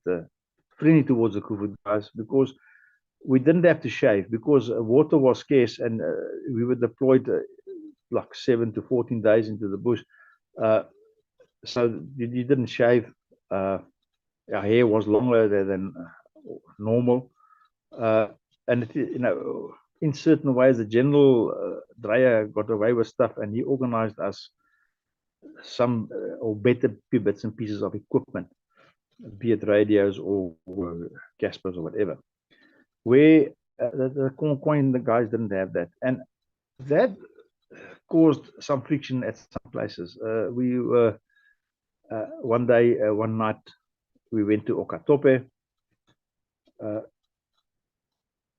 friendly towards the Koevoet guys because we didn't have to shave, because water was scarce and we were deployed like 7 to 14 days into the bush. So you didn't shave. Our hair was longer than normal. And in certain ways, the general Dreyer got away with stuff, and he organized us some or better bits and pieces of equipment, be it radios or Caspers or whatever. Where the coin, the guys didn't have that, and that caused some friction at some places. We were one night we went to Okatope,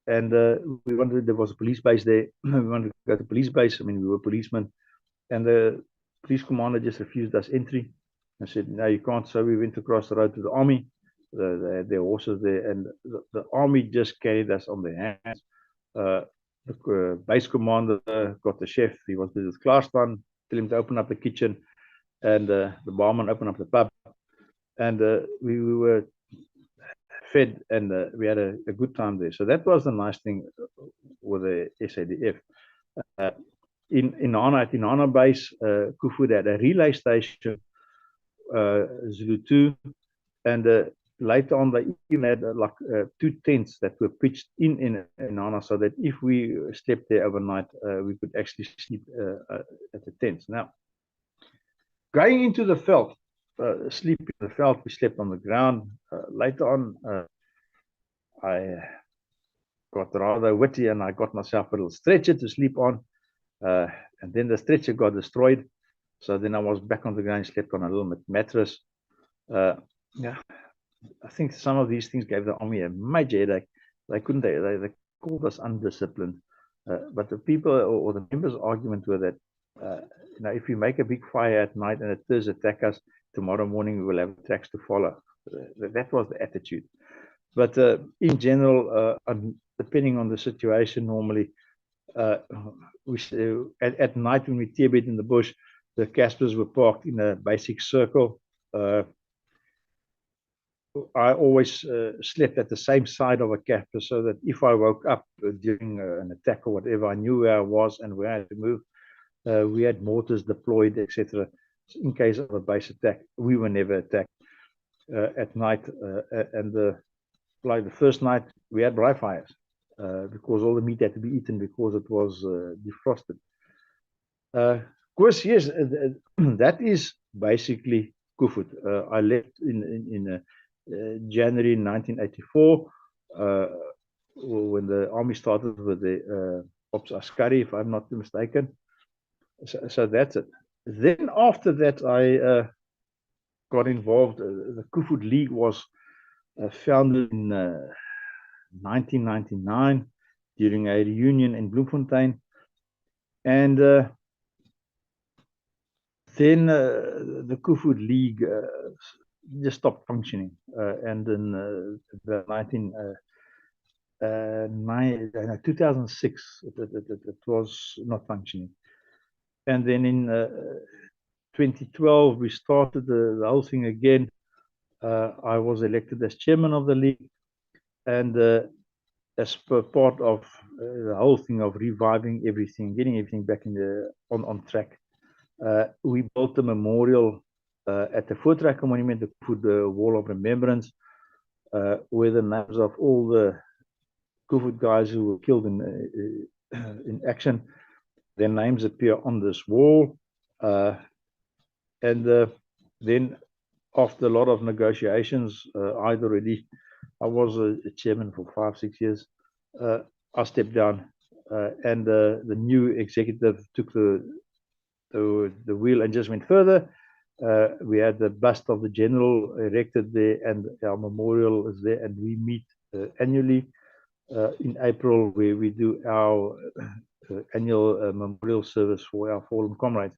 and we wanted, there was a police base there. We wanted to go to police base. I mean, we were policemen, and the police commander just refused us entry and said, no, you can't. So we went across the road to the army. They had their horses there, and the army just carried us on their hands. The base commander got the chef. He was with his class done, tell him to open up the kitchen, and the barman opened up the pub, and we were fed, and we had a good time there. So that was the nice thing with the SADF. In Pienaar base, Koevoet had a relay station, Zulu 2, and later on they even had like 2 tents that were pitched in Pienaar, so that if we slept there overnight, we could actually sleep at the tents. Now, going into the veld, sleep in the veld, we slept on the ground. Later on, I got rather witty, and I got myself a little stretcher to sleep on, and then the stretcher got destroyed. So then I was back on the ground, slept on a little mattress. Yeah, I think some of these things gave the army a major headache. They couldn't, they called us undisciplined. But the people or the members' argument were that, if we make a big fire at night and the Thurs attack us, tomorrow morning we will have tracks to follow. That was the attitude. But in general, depending on the situation, normally, at night when we tearbed in the bush, the Caspers were parked in a basic circle. I always slept at the same side of a Casper, so that if I woke up during an attack or whatever, I knew where I was and where I had to move. We had mortars deployed, etc. So in case of a base attack, we were never attacked at night. Like the first night, we had dry fires because all the meat had to be eaten because it was defrosted. Of course, yes, that is basically Koevoet. I left in January 1984 when the army started with the Ops Askari, if I'm not mistaken. So that's it. Then after that, I got involved. The Koevoet League was founded in 1999 during a reunion in Bloemfontein. And then the Koevoet League just stopped functioning. And in the 2006, it was not functioning. And then in 2012, we started the whole thing again. I was elected as chairman of the league, and as part of the whole thing of reviving everything, getting everything back on track, we built a memorial at the Voortrekker Monument, the Wall of Remembrance, where the names of all the Koevoet guys who were killed in action, their names appear on this wall. And then after a lot of negotiations, I was a chairman for 5-6 years. I stepped down, and the new executive took the wheel and just went further. We had the bust of the general erected there, and our memorial is there, and we meet annually in April, where we do our annual memorial service for our fallen comrades.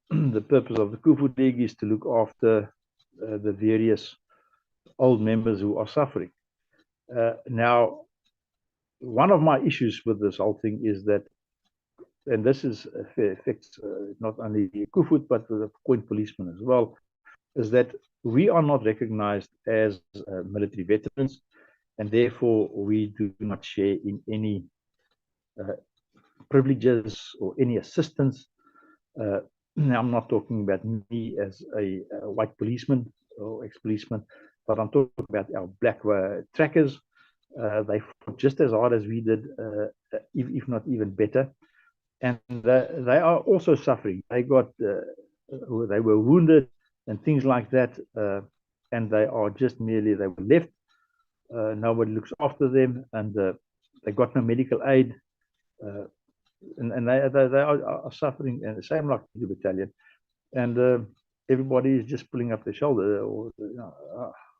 The purpose of the Koevoet League is to look after the various old members who are suffering. Now, one of my issues with this whole thing is that, and this affects not only the Koevoet but the point policemen as well, is that we are not recognized as military veterans, and therefore we do not share in any privileges or any assistance. Now, I'm not talking about me as a white policeman or ex-policeman, but I'm talking about our black trackers. They fought just as hard as we did, if not even better. And they are also suffering. They were wounded and things like that, and they were left. Nobody looks after them, and they got no medical aid. And they are suffering, and the same like the battalion, and everybody is just pulling up their shoulder, or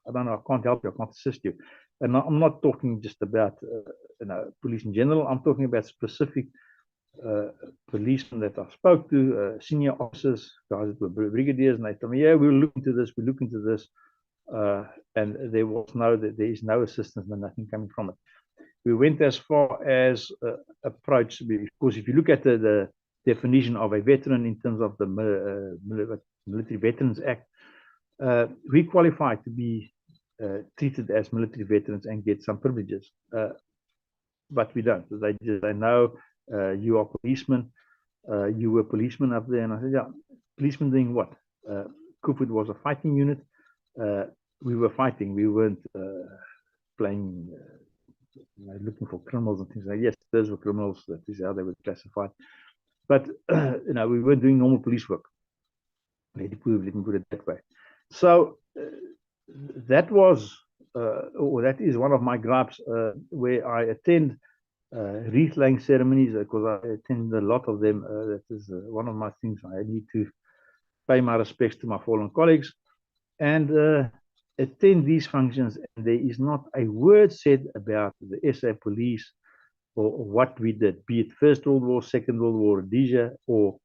I don't know, I can't help you, I can't assist you. And I'm not talking just about police in general. I'm talking about specific policemen that I spoke to, senior officers, guys that were brigadiers, and they told me, yeah, we'll look into this, and there is no assistance, and nothing coming from it. We went as far as approach, because if you look at the definition of a veteran in terms of the Military Veterans Act, we qualify to be treated as military veterans and get some privileges, but we don't. They know you are policemen, you were policemen up there, and I said, yeah, policemen doing what? Koevoet was a fighting unit. We were fighting. We weren't playing. Looking for criminals and things like that. Yes, those were criminals. That is how they were classified. But we weren't doing normal police work. Let me put it that way. So that is one of my gripes, where I attend wreath laying ceremonies, because I attend a lot of them. That is one of my things. I need to pay my respects to my fallen colleagues, and attend these functions, and there is not a word said about the SA police or what we did, be it First World War, Second World War, Rhodesia, or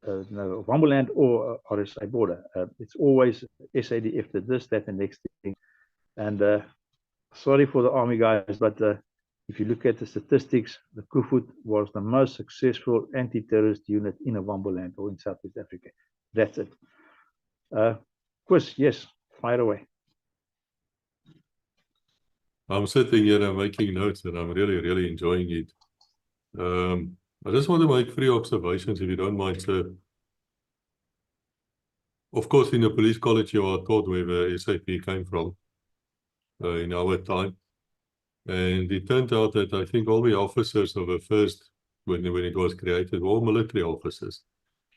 Wambuland, or RSA border. It's always SADF did this, that, and next thing. And sorry for the army guys, but if you look at the statistics, the Koevoet was the most successful anti-terrorist unit in a Wambuland or in Southeast Africa. That's it. Chris, yes. Fire away. I'm sitting here and making notes, and I'm really, really enjoying it. I just want to make 3 observations, if you don't mind, sir. Of course, in the police college, you are taught where the SAP came from in our time. And it turned out that I think all the officers of the first, when it was created, were all military officers.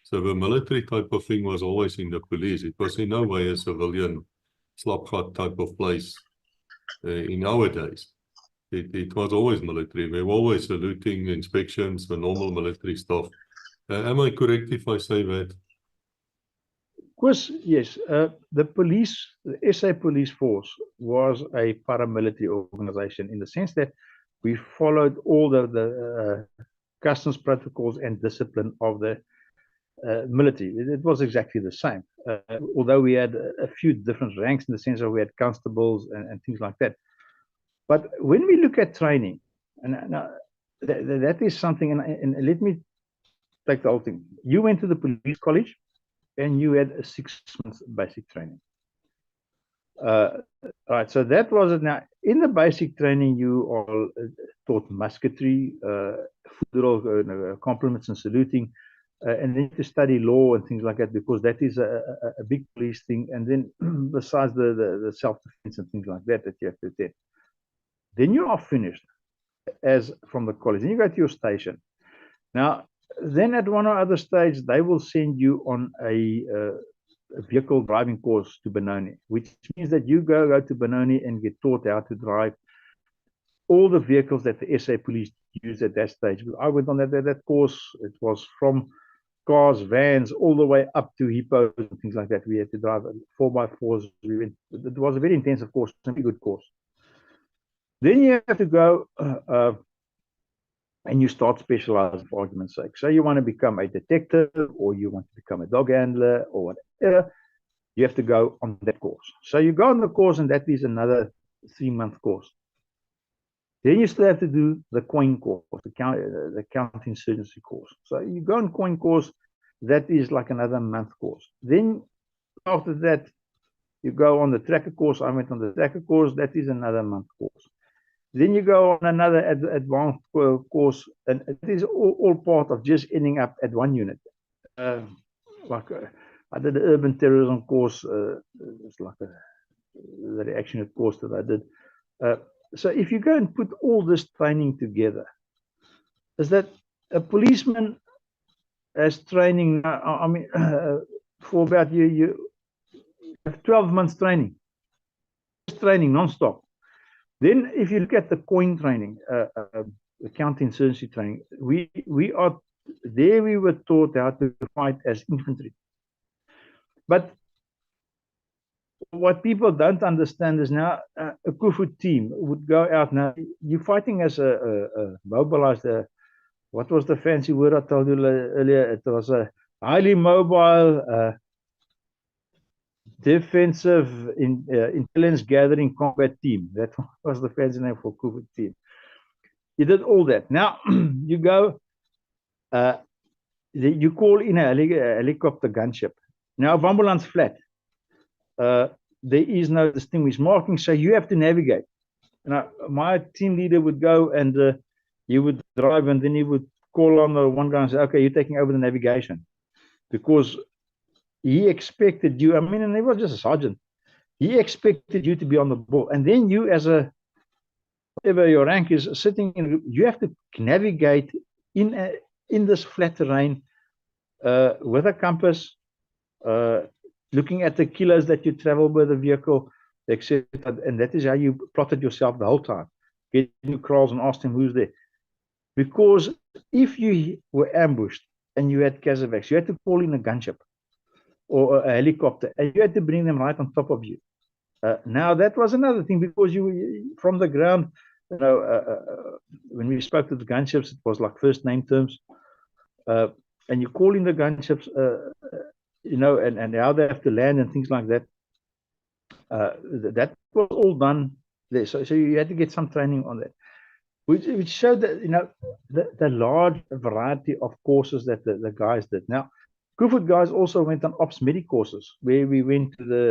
So the military type of thing was always in the police. It was in no way a civilian slapshot type of place in our days. It was always military. We were always saluting, inspections, the normal military stuff. Am I correct if I say that? course, yes. The SA police force was a paramilitary organization in the sense that we followed all the customs protocols and discipline of the military. It was exactly the same, although we had a few different ranks in the sense that we had constables and things like that. But when we look at training, and that is something, and let me take the whole thing. You went to the police college and you had a 6 months basic training. Right, so that was it. Now, in the basic training, you are taught musketry, compliments and saluting, and then to study law and things like that, because that is a big police thing. And then besides the self-defense and things like that you have to attend. Then you are finished as from the college. Then you go to your station. Now, then at one or other stage, they will send you on a vehicle driving course to Benoni, which means that you go to Benoni and get taught how to drive all the vehicles that the SA police use at that stage. I went on that course. It was from cars, vans, all the way up to hippos and things like that. We had to drive 4x4s. It was a very intensive course, a very good course. Then you have to go and you start specialized, for argument's sake. So you want to become a detective, or you want to become a dog handler, or whatever. You have to go on that course. So you go on the course, and that is another 3-month course. Then you still have to do the coin course, the counter-insurgency course. So you go on coin course, that is like another month course. Then after that, you go on the tracker course. I went on the tracker course, that is another month course. Then you go on another advanced course, and it is all part of just ending up at one unit. I did the urban terrorism course. It's like the reaction unit course that I did. So if you go and put all this training together, is that a policeman has training, I mean, for about you have 12 months training. Training non-stop. Then if you look at the coin training, the counter-insurgency training, we were taught how to fight as infantry. But what people don't understand is now a Koevoet team would go out. Now you're fighting as a mobilized, what was the fancy word I told you earlier? It was a highly mobile, defensive intelligence gathering combat team. That was the fancy name for Koevoet team. You did all that. Now you go, you call in a helicopter gunship. Now ambulance flat. There is no distinguished marking, so you have to navigate. Now my team leader would go and you would drive, and then he would call on the one guy and say, "Okay, you're taking over the navigation," because he expected you, I mean, and he was just a sergeant. He expected you to be on the ball. And then you, as whatever your rank is, sitting in, you have to navigate in this flat terrain with a compass, looking at the kilos that you travel with the vehicle, etc. And that is how you plotted yourself the whole time. Get new crawls and ask them who's there. Because if you were ambushed and you had Casevacs, you had to call in a gunship or a helicopter, and you had to bring them right on top of you. Now that was another thing, because you from the ground, you know, when we spoke to the gunships, it was like first name terms, and you call in the gunships, you know, and how they have to land and things like that. That was all done there. So you had to get some training on that, which showed that, you know, the large variety of courses that the guys did. Now, Koevoet guys also went on ops medic courses, where we went to the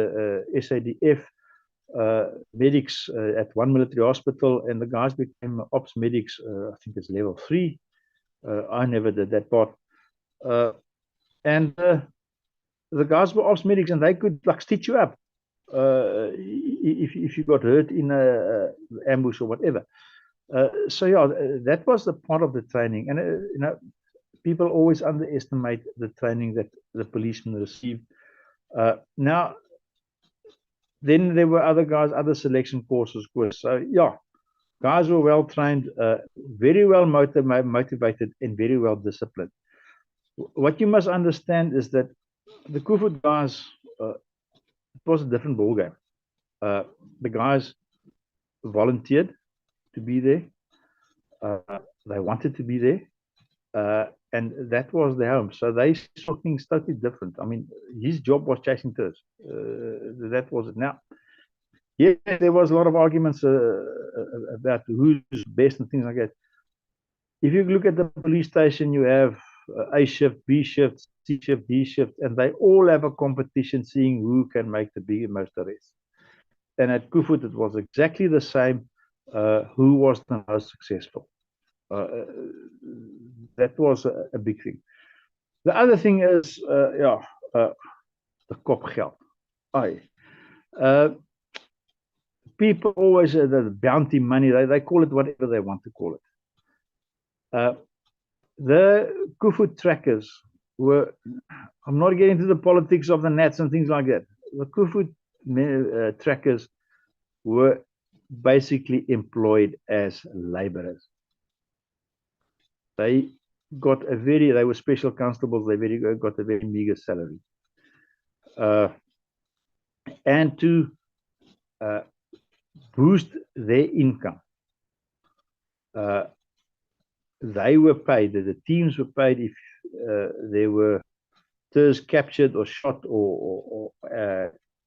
SADF medics at one military hospital, and the guys became ops medics. I think it's level 3. I never did that part. And the guys were ops medics, and they could like stitch you up if you got hurt in a ambush or whatever. So yeah, that was the part of the training, and you know, people always underestimate the training that the policemen received. Now, then there were other guys, other selection courses. So yeah, guys were well trained, very well motivated, and very well disciplined. What you must understand is that the Koevoet guys it was a different ballgame. The guys volunteered to be there. They wanted to be there. And that was their home. So they saw things totally different. I mean, his job was chasing tourists. That was it. Now, yeah, there was a lot of arguments about who's best and things like that. If you look at the police station, you have A shift, B shift, C shift, D shift, and they all have a competition seeing who can make the most arrests. And at Koevoet, it was exactly the same. Who was the most successful? That was a big thing. The other thing is, the kopgeld. People always, the bounty money, they call it whatever they want to call it. The Koevoet trackers were, I'm not getting into the politics of the nats and things like that. The Koevoet trackers were basically employed as laborers. They were special constables, they got a very meager salary. And to boost their income, they were paid, the teams were paid if there were tourists captured or shot or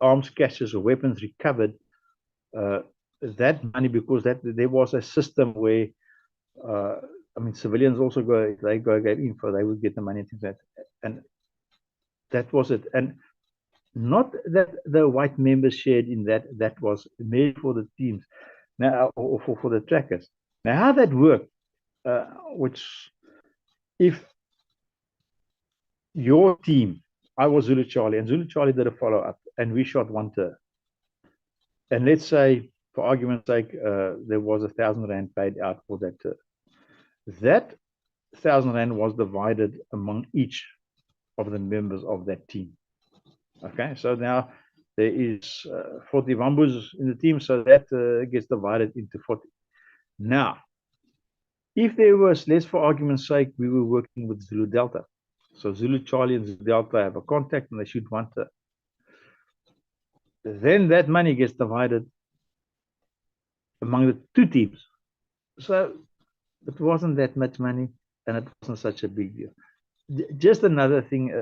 arms caches or weapons recovered. That money, because there was a system where I mean, civilians also gave info, they would get the money and things like that. And that was it. And not that the white members shared in that, that was made for the teams now, or for the trackers. Now, how that worked, which if your team, I was Zulu Charlie, and Zulu Charlie did a follow-up, and we shot one tour. And let's say, for argument's sake, there was 1,000 rand paid out for that tour. That 1,000 rand was divided among each of the members of that team. Okay, so now there is 40 Wambus in the team, so that gets divided into 40. Now, if there was, let's for argument's sake, we were working with Zulu Delta. So Zulu Charlie and Zulu Delta have a contact and they shoot one tour. Then that money gets divided among the two teams. So it wasn't that much money and it wasn't such a big deal. Just another thing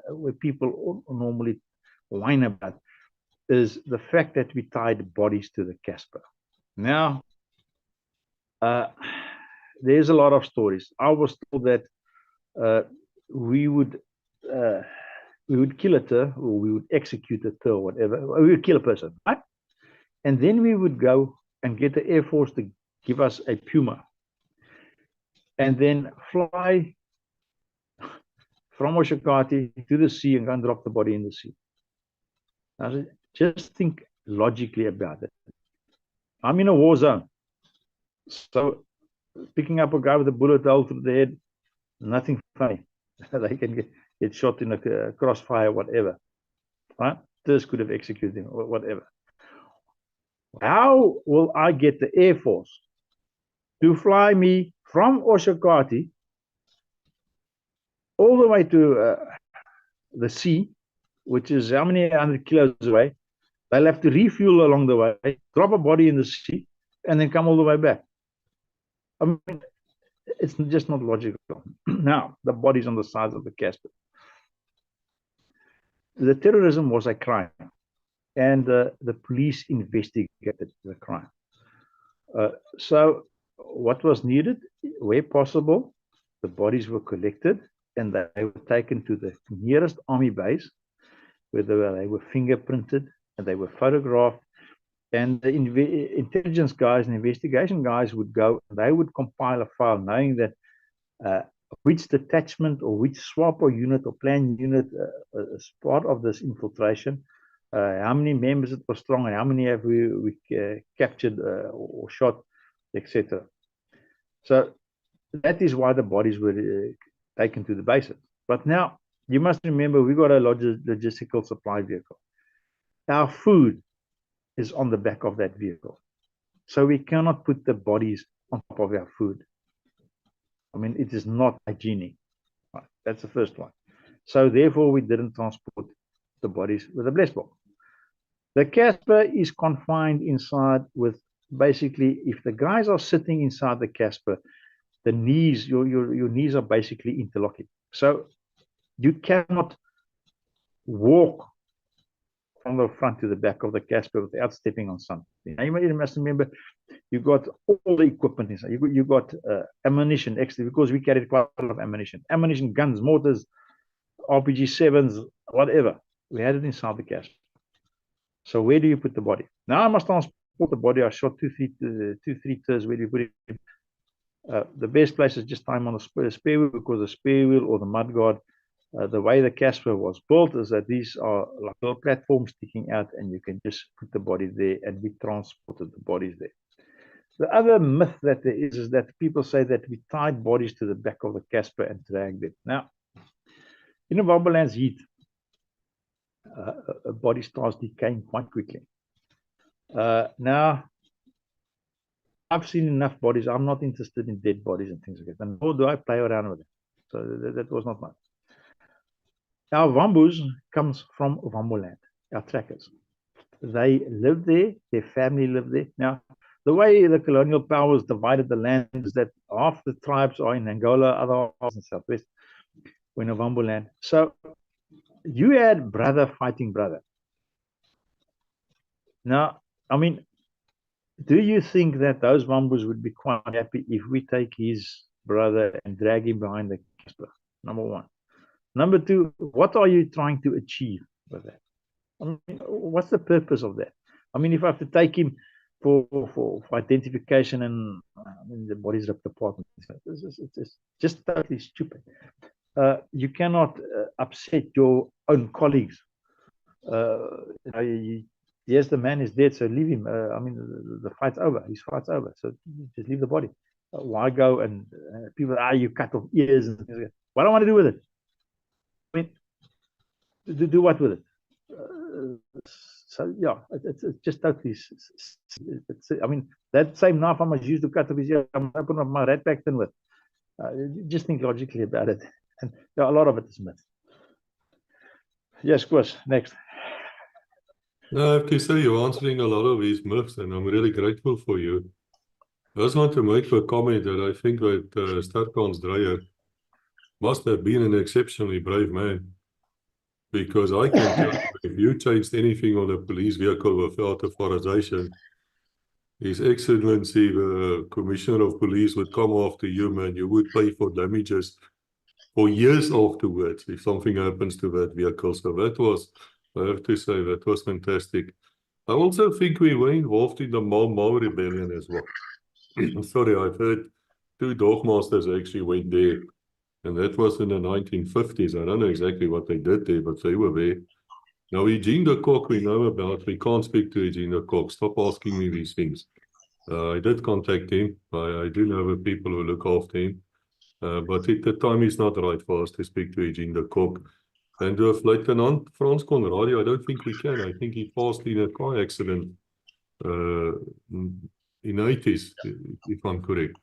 where people normally whine about is the fact that we tied bodies to the Casper. Now, there's a lot of stories. I was told that we would kill a tour, or we would execute a tour, or whatever. We would kill a person, right? And then we would go and get the Air Force to give us a Puma, and then fly from Oshakati to the sea and go and drop the body in the sea. Now, just think logically about it. I'm in a war zone, so picking up a guy with a bullet hole through the head, nothing funny. They can get shot in a crossfire, whatever. Right? This could have executed him, or whatever. How will I get the Air Force to fly me from Oshakati all the way to the sea, which is how many 100 kilos away? They'll have to refuel along the way, drop a body in the sea, and then come all the way back. I mean, it's just not logical. Now, the body's on the sides of the Casper. The terrorism was a crime, and the police investigated the crime. So what was needed, where possible, the bodies were collected, and they were taken to the nearest army base, where they were fingerprinted, and they were photographed, and the intelligence guys and investigation guys would go, and they would compile a file knowing that which detachment or which SWAP or unit or plan unit is part of this infiltration, how many members it was strong, and how many have we captured or shot, etc. So that is why the bodies were taken to the bases. But now, you must remember, we got a logistical supply vehicle. Our food is on the back of that vehicle. So we cannot put the bodies on top of our food. I mean, it is not hygienic. Right, that's the first one. So therefore, we didn't transport the bodies with a blessed box. The Casper is confined inside with basically, if the guys are sitting inside the Casper, the knees, your knees are basically interlocking. So you cannot walk from the front to the back of the Casper without stepping on something. Now you must remember, you got all the equipment inside. You got ammunition extra, because we carried quite a lot of ammunition. Ammunition, guns, mortars, RPG-7s, whatever. We had it inside the Casper. So where do you put the body? Now I must transport the body. I shot two, three tours. Where do you put it? The best place is just time on the spare wheel, because the spare wheel or the mudguard, the way the Casper was built is that these are like little platforms sticking out, and you can just put the body there, and we transported the bodies there. The other myth that there is that people say that we tied bodies to the back of the Casper and dragged them. Now, in a Wambeland's heat, a body starts decaying quite quickly. Now, I've seen enough bodies. I'm not interested in dead bodies and things like that. And nor do I play around with it. So that was not much. Our Wambus comes from Wambeland, our trackers. They live there. Their family live there. Now, the way the colonial powers divided the land is that half the tribes are in Angola, other half in Southwest, in a Wambeland. So you had brother fighting brother. Now, I mean, do you think that those Wambus would be quite happy if we take his brother and drag him behind the Casper? Number one. Number two, what are you trying to achieve with that? I mean, what's the purpose of that? I mean, if I have to take him for identification and the body's ripped apart, it's just totally stupid. You cannot upset your own colleagues. Yes, the man is dead, so leave him. I mean, the fight's over. His fight's over. So just leave the body. Why go and people, you cut off ears and things like that. What do I want to do with it? I mean, do what with it? So yeah, it's just totally. I mean, that same knife I must use to cut off his ear, I'm open up my rat back then with. Just think logically about it, and yeah, a lot of it is myth. Yes, Chris, next. No, I have to say you're answering a lot of these myths, and I'm really grateful for you. I just want to make a comment that I think that Sterkans Dreyer must have been an exceptionally brave man, because I can tell you, if you changed anything on a police vehicle without authorization, His Excellency, the Commissioner of Police, would come after you, man. You would pay for damages for years afterwards if something happens to that vehicle. So that was, I have to say, that was fantastic. I also think we were involved in the Mau Mau rebellion as well. Sorry, I've heard 2 dogmasters actually went there, and that was in the 1950s. I don't know exactly what they did there, but they were there. Now, Eugene de Kock, we know about. We can't speak to Eugene de Kock. Stop asking me these things. I did contact him. I do know the people who look after him. But at the time is not right for us to speak to Eugene de Kock. And with Lieutenant Frans Conradie, I don't think we can. I think he passed in a car accident in the 80s, if I'm correct.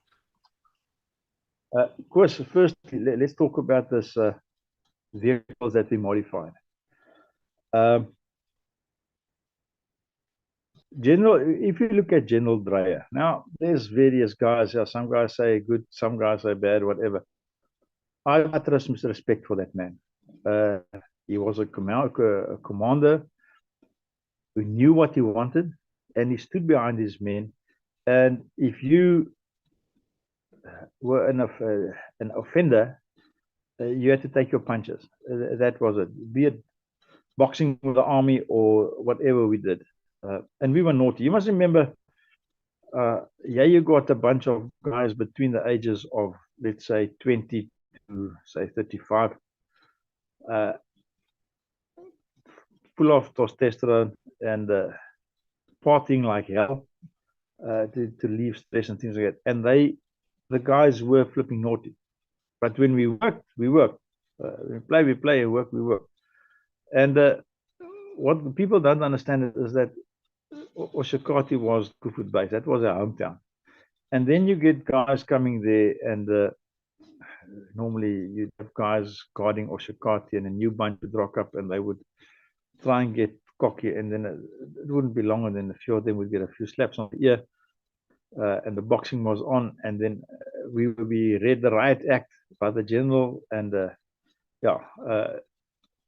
Of course, first, let's talk about this vehicles that we modified. General, if you look at General Dreyer, now there's various guys. Some guys say good, some guys say bad, whatever. I have utmost respect for that man. He was a commander who knew what he wanted, and he stood behind his men. And if you were an offender, you had to take your punches. That was it. Be it boxing with the army or whatever we did. And we were naughty. You must remember, you got a bunch of guys between the ages of, let's say, 20 to, say, 35, full of testosterone and partying like hell to leave stress and things like that. And the guys were flipping naughty. But when we worked, we worked. We play, and work, we work. And what people don't understand is that Oshakati was Koevoet base. That was our hometown. And then you get guys coming there, and normally you'd have guys guarding Oshakati, and a new bunch would rock up, and they would try and get cocky, and then it wouldn't be longer than a few of them would get a few slaps on the ear, and the boxing was on, and then we read the riot act by the general, and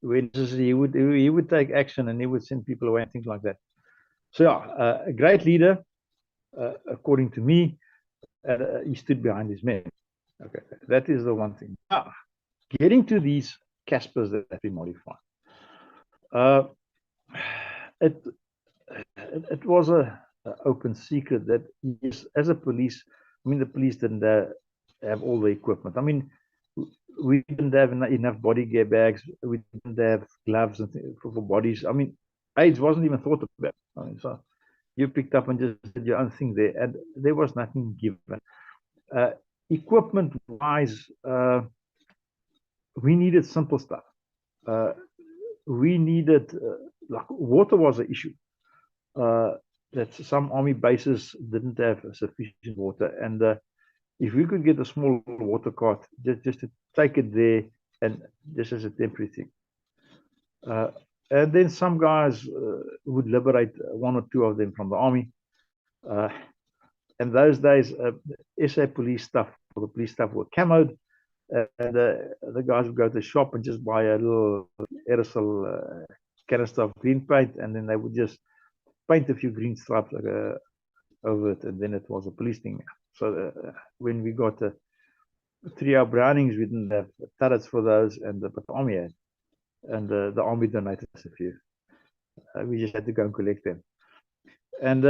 when he would take action and he would send people away and things like that. So a great leader, according to me, he stood behind his men. Okay, that is the one thing. Now, getting to these Caspers that we modified, it was an open secret that as a police, I mean, the police didn't have all the equipment. I mean, we didn't have enough body gear bags. We didn't have gloves and for bodies. I mean, AIDS wasn't even thought about. I mean, so you picked up and just did your own thing there, and there was nothing given. Equipment-wise, we needed simple stuff. We needed, like, water was an issue. That some army bases didn't have sufficient water, and if we could get a small water cart, just to take it there, and just as a temporary thing. And then some guys would liberate one or two of them from the army. And those days, SA police stuff, or the police stuff, were camoed, and the guys would go to the shop and just buy a little aerosol canister of green paint, and then they would just paint a few green stripes over it, and then it was a police thing. So when we got 3-hour Brownings, we didn't have turrets for those, but the army had, and the army donated us a few. We just had to go and collect them, and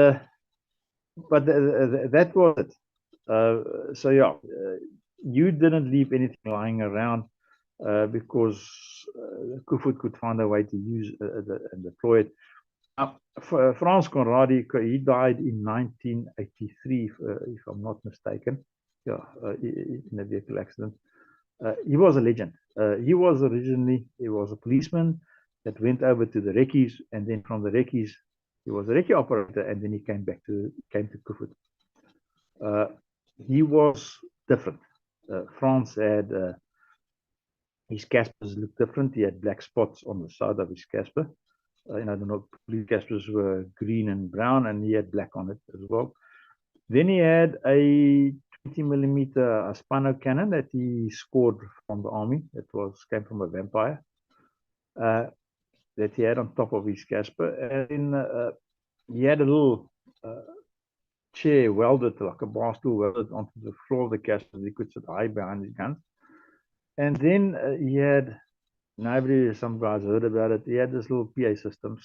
but that was it. So yeah, you didn't leave anything lying around, because Koevoet could find a way to use and deploy it. Frans Conradie, he died in 1983, if I'm not mistaken. Yeah, in a vehicle accident. He was a legend. He was a policeman that went over to the recce's, and then from the recce's, he was a recce operator, and then he came to Koevoet. He was different. Frans had his Caspers looked different. He had black spots on the side of his Casper. The police Caspers were green and brown, and he had black on it as well. Then he had a 20mm Spano cannon that he scored from the army. It came from a vampire that he had on top of his Casper. And he had a little chair welded, like a bar stool welded onto the floor of the Casper. He could sit high behind his gun. And then he had, some guys heard about it, he had this little PA system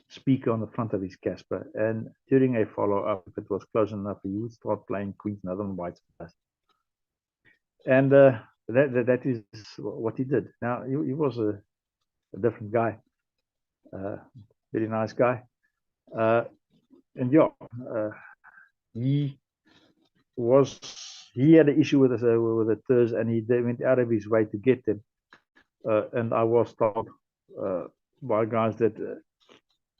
speaker on the front of his Casper, and during a follow-up, if it was close enough, he would start playing Queen's Northern Whites. And that is what he did. Now, he was a different guy, very nice guy, and yeah, he had an issue with the TERS, and he went out of his way to get them. And I was told by guys that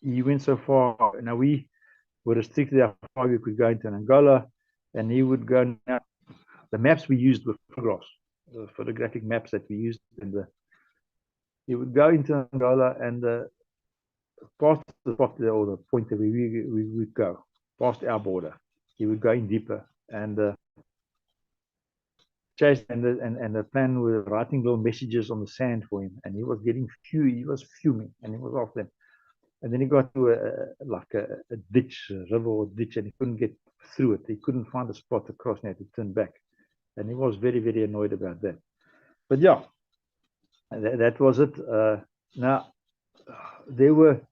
he went so far. Now, we were restricted how far we could go into Angola, and he would go. Now, the maps we used were photographs, photographic maps that we used, and he would go into Angola, and past the spot or the point that we would go, past our border, he would go in deeper, and chased, and the plan was writing little messages on the sand for him, and he was fuming, and he was off them. And then he got to a ditch, a river or ditch, and he couldn't get through it. He couldn't find a spot to cross, and he had to turn back. And he was very, very annoyed about that. But yeah, that was it. Now, there were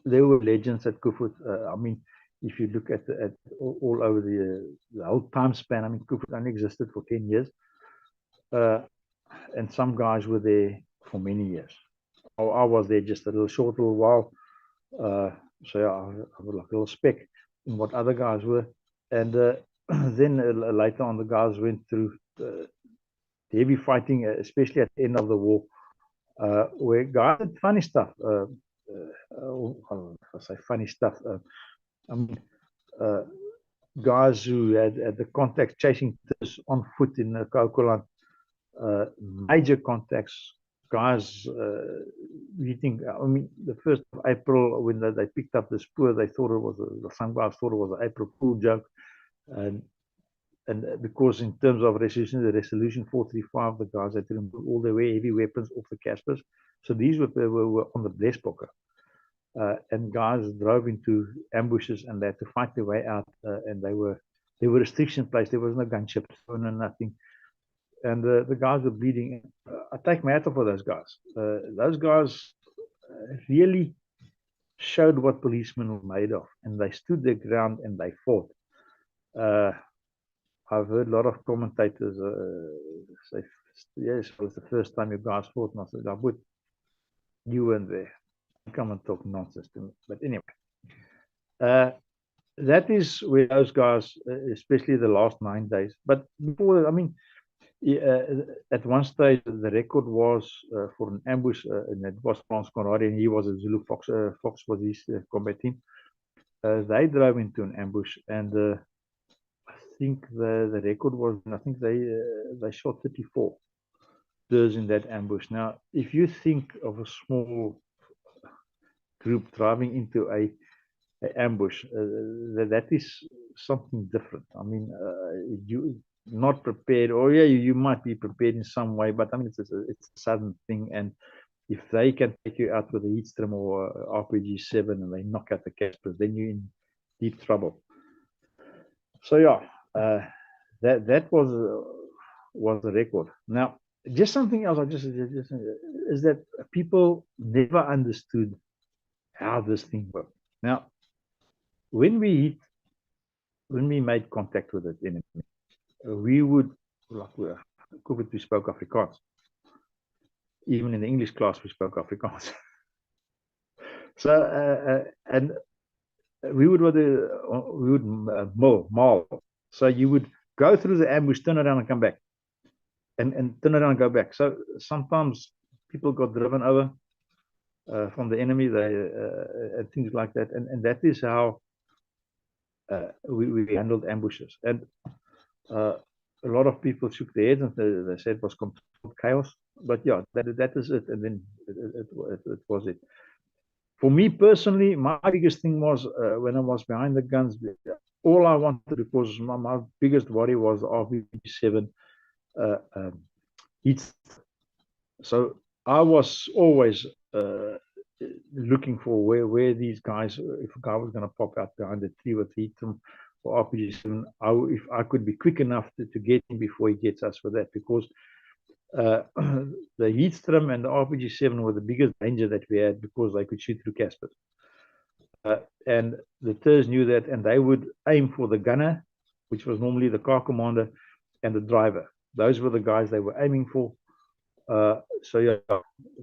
legends at Koevoet. I mean, if you look at all over the whole time span, I mean, Koevoet only existed for 10 years. And some guys were there for many years. I was there just a little while. So yeah, I was like a little speck in what other guys were. And then later on, the guys went through heavy fighting, especially at the end of the war, where guys did funny stuff. I say funny stuff. I mean, guys who had the contacts chasing on foot in Kokoland, major contacts, guys, you think, I mean, the 1st of April, when they picked up the spoor, they thought it was, some guys thought it was an April Fool joke. And because in terms of resolution, the resolution 435, the guys had to remove all their heavy weapons off the Caspers. So these were on the Blesbokke. And guys drove into ambushes and they had to fight their way out. And there were restrictions in place. There was no gunships, no nothing. And the guys were bleeding. I take my hat off for those guys. Those guys really showed what policemen were made of. And they stood their ground and they fought. I've heard a lot of commentators say, yes, it was the first time you guys fought. And I said, but you weren't there. Come and talk nonsense to me. But anyway, that is where those guys, especially the last 9 days. But before, I mean, at one stage, the record was for an ambush, and it was Frans Conradi, and he was a Zulu Fox. Fox was his combat team. They drove into an ambush, and I think the record was, I think they shot 34 birds in that ambush. Now, if you think of a small group driving into a ambush, that is something different. I mean, you not prepared, or yeah, you might be prepared in some way, but I mean, it's a sudden thing, and if they can take you out with a Heatstrom or RPG-7 and they knock out the Caspers, then you're in deep trouble. So yeah, that was the record. Now, just something else I just is that people never understood how this thing worked. Now, when we made contact with the enemy, we would, like Koevoet, we spoke Afrikaans. Even in the English class, we spoke Afrikaans. So, and we would maul. So you would go through the ambush, turn around and come back, and turn around and go back. So sometimes people got driven over from the enemy, and things like that. And that is how we handled ambushes. And a lot of people shook their heads and they said it was controlled chaos. But yeah, that is it. And then it was it. For me personally, my biggest thing was when I was behind the guns, all I wanted, because my biggest worry was the RPG-7 heat. So I was always looking for where these guys, if a guy was going to pop out behind the tree with Heatstrom or RPG-7, if I could be quick enough to get him before he gets us with that, because the Heatstrom and the RPG-7 were the biggest danger that we had, because they could shoot through Caspers. And the TERS knew that, and they would aim for the gunner, which was normally the car commander, and the driver. Those were the guys they were aiming for. So yeah,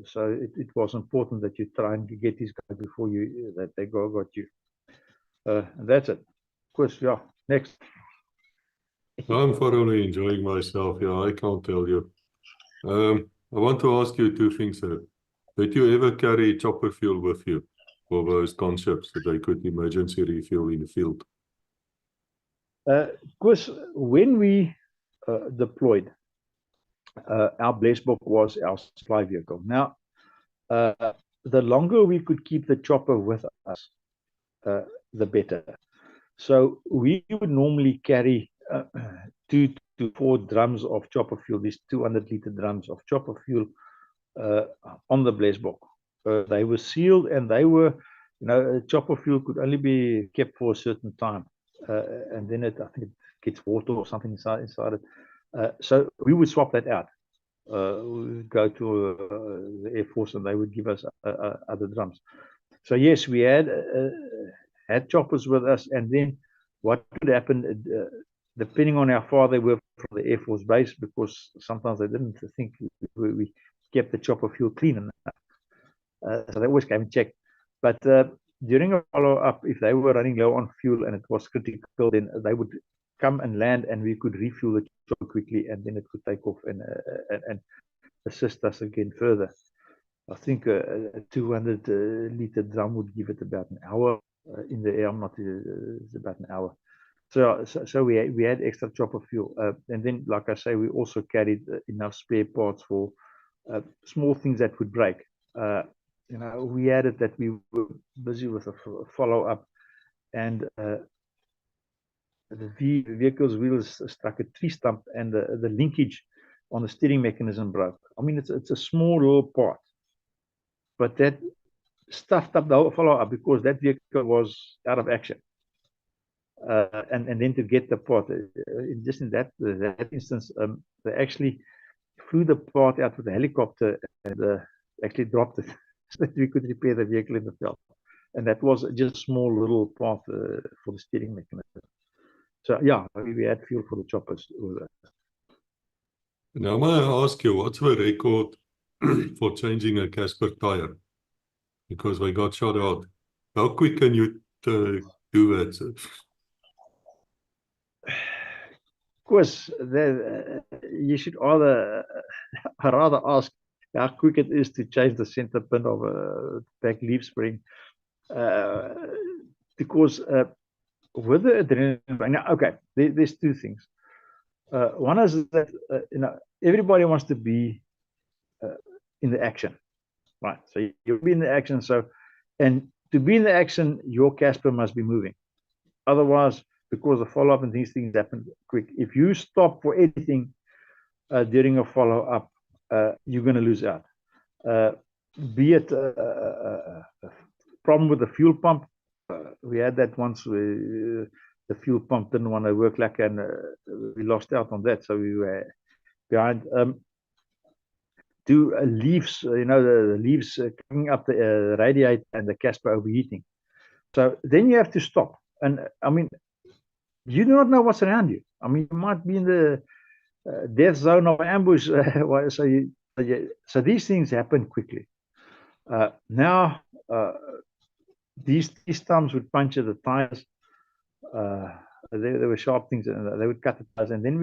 so it was important that you try and get these guys before that they got you. And that's it. Of course, yeah. Next. I'm thoroughly enjoying myself. Yeah, I can't tell you. I want to ask you two things, sir. Did you ever carry chopper fuel with you for those conscripts that they could emergency refuel in the field? Of course, when we deployed, our Blesbokke was our supply vehicle. Now, the longer we could keep the chopper with us, the better. So we would normally carry 2 to 4 drums of chopper fuel, these 200-liter drums of chopper fuel on the Blesbokke. They were sealed, and they were, chopper fuel could only be kept for a certain time, and then I think it gets water or something inside it. So we would swap that out. We would go to the Air Force, and they would give us other drums. So yes, we had choppers with us, and then what would happen, depending on how far they were from the Air Force base, because sometimes they didn't think we kept the chopper fuel clean enough. So they always came and checked. But during a follow-up, if they were running low on fuel and it was critical, then they would come and land, and we could refuel the chopper quickly, and then it could take off and assist us again further. I think a 200-liter drum would give it about an hour in the air. It's about an hour. So we had extra chopper fuel, and then, like I say, we also carried enough spare parts for small things that would break. We had it that we were busy with a follow-up, and the vehicle's wheels struck a tree stump, and the linkage on the steering mechanism broke. I mean, it's a small little part, but that stuffed up the whole follow-up because that vehicle was out of action. And then to get the part, just in that instance, they actually flew the part out with a helicopter and actually dropped it so that we could repair the vehicle in the field. And that was just a small little part for the steering mechanism. So yeah, we had fuel for the choppers. Now, may I ask you, what's the record for changing a Casper tire? Because we got shot out. How quick can you do that? Of course, you should rather ask how quick it is to change the center pin of a back leaf spring, because with the adrenaline. Now, okay, there's two things. One is that everybody wants to be in the action, right? So you'll be in the action. And to be in the action, your Casper must be moving. Otherwise, because the follow-up and these things happen quick, if you stop for anything during a follow-up, you're going to lose out. Be it a problem with the fuel pump. We had that once. The fuel pump didn't want to work like, and we lost out on that. So we were behind. Leaves, the leaves coming up the radiator and the Casper overheating. So then you have to stop. And I mean, you do not know what's around you. I mean, you might be in the death zone of ambush. So these things happen quickly. Now, these stumps would puncture the tires. They were sharp things, and they would cut the tires. And then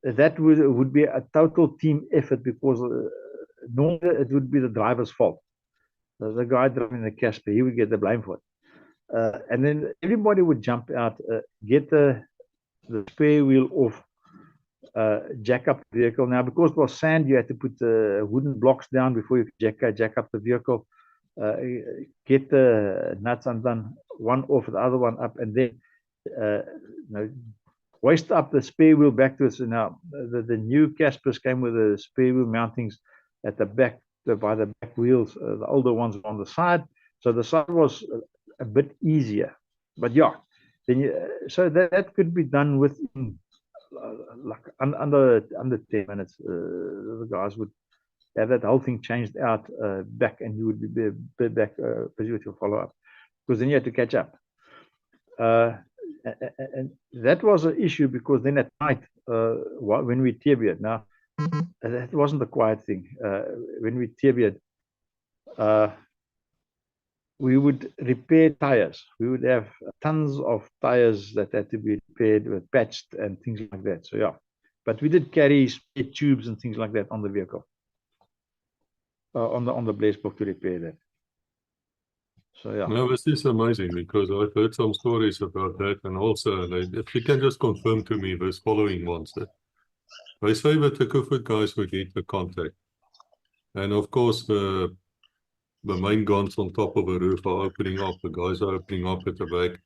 that would be a total team effort, because normally it would be the driver's fault. The guy driving the Casper, he would get the blame for it. And then everybody would jump out, get the spare wheel off, jack up the vehicle. Now, because it was sand, you had to put wooden blocks down before you could jack up the vehicle. Get the nuts undone, one off, the other one up, and then hoist up the spare wheel back to us. So now the new Caspers came with the spare wheel mountings at the back, by the back wheels. The older ones were on the side, so the side was a bit easier. But yeah, then so that could be done within like under 10 minutes. The guys would have that whole thing changed out back, and you would be back busy with your follow-up, because then you had to catch up. And that was an issue, because then at night, when we tearbeard, now that wasn't a quiet thing. When we tearbeard, we would repair tires. We would have tons of tires that had to be repaired, with patched and things like that. So yeah, but we did carry spare tubes and things like that on the vehicle, on the blaze book, to repair that. So yeah. No, this is amazing, because I've heard some stories about that, and also, if you can just confirm to me this following ones, that they say that the Koevoet guys would get the contact, and of course the main guns on top of the roof are opening up. The guys are opening up at the back,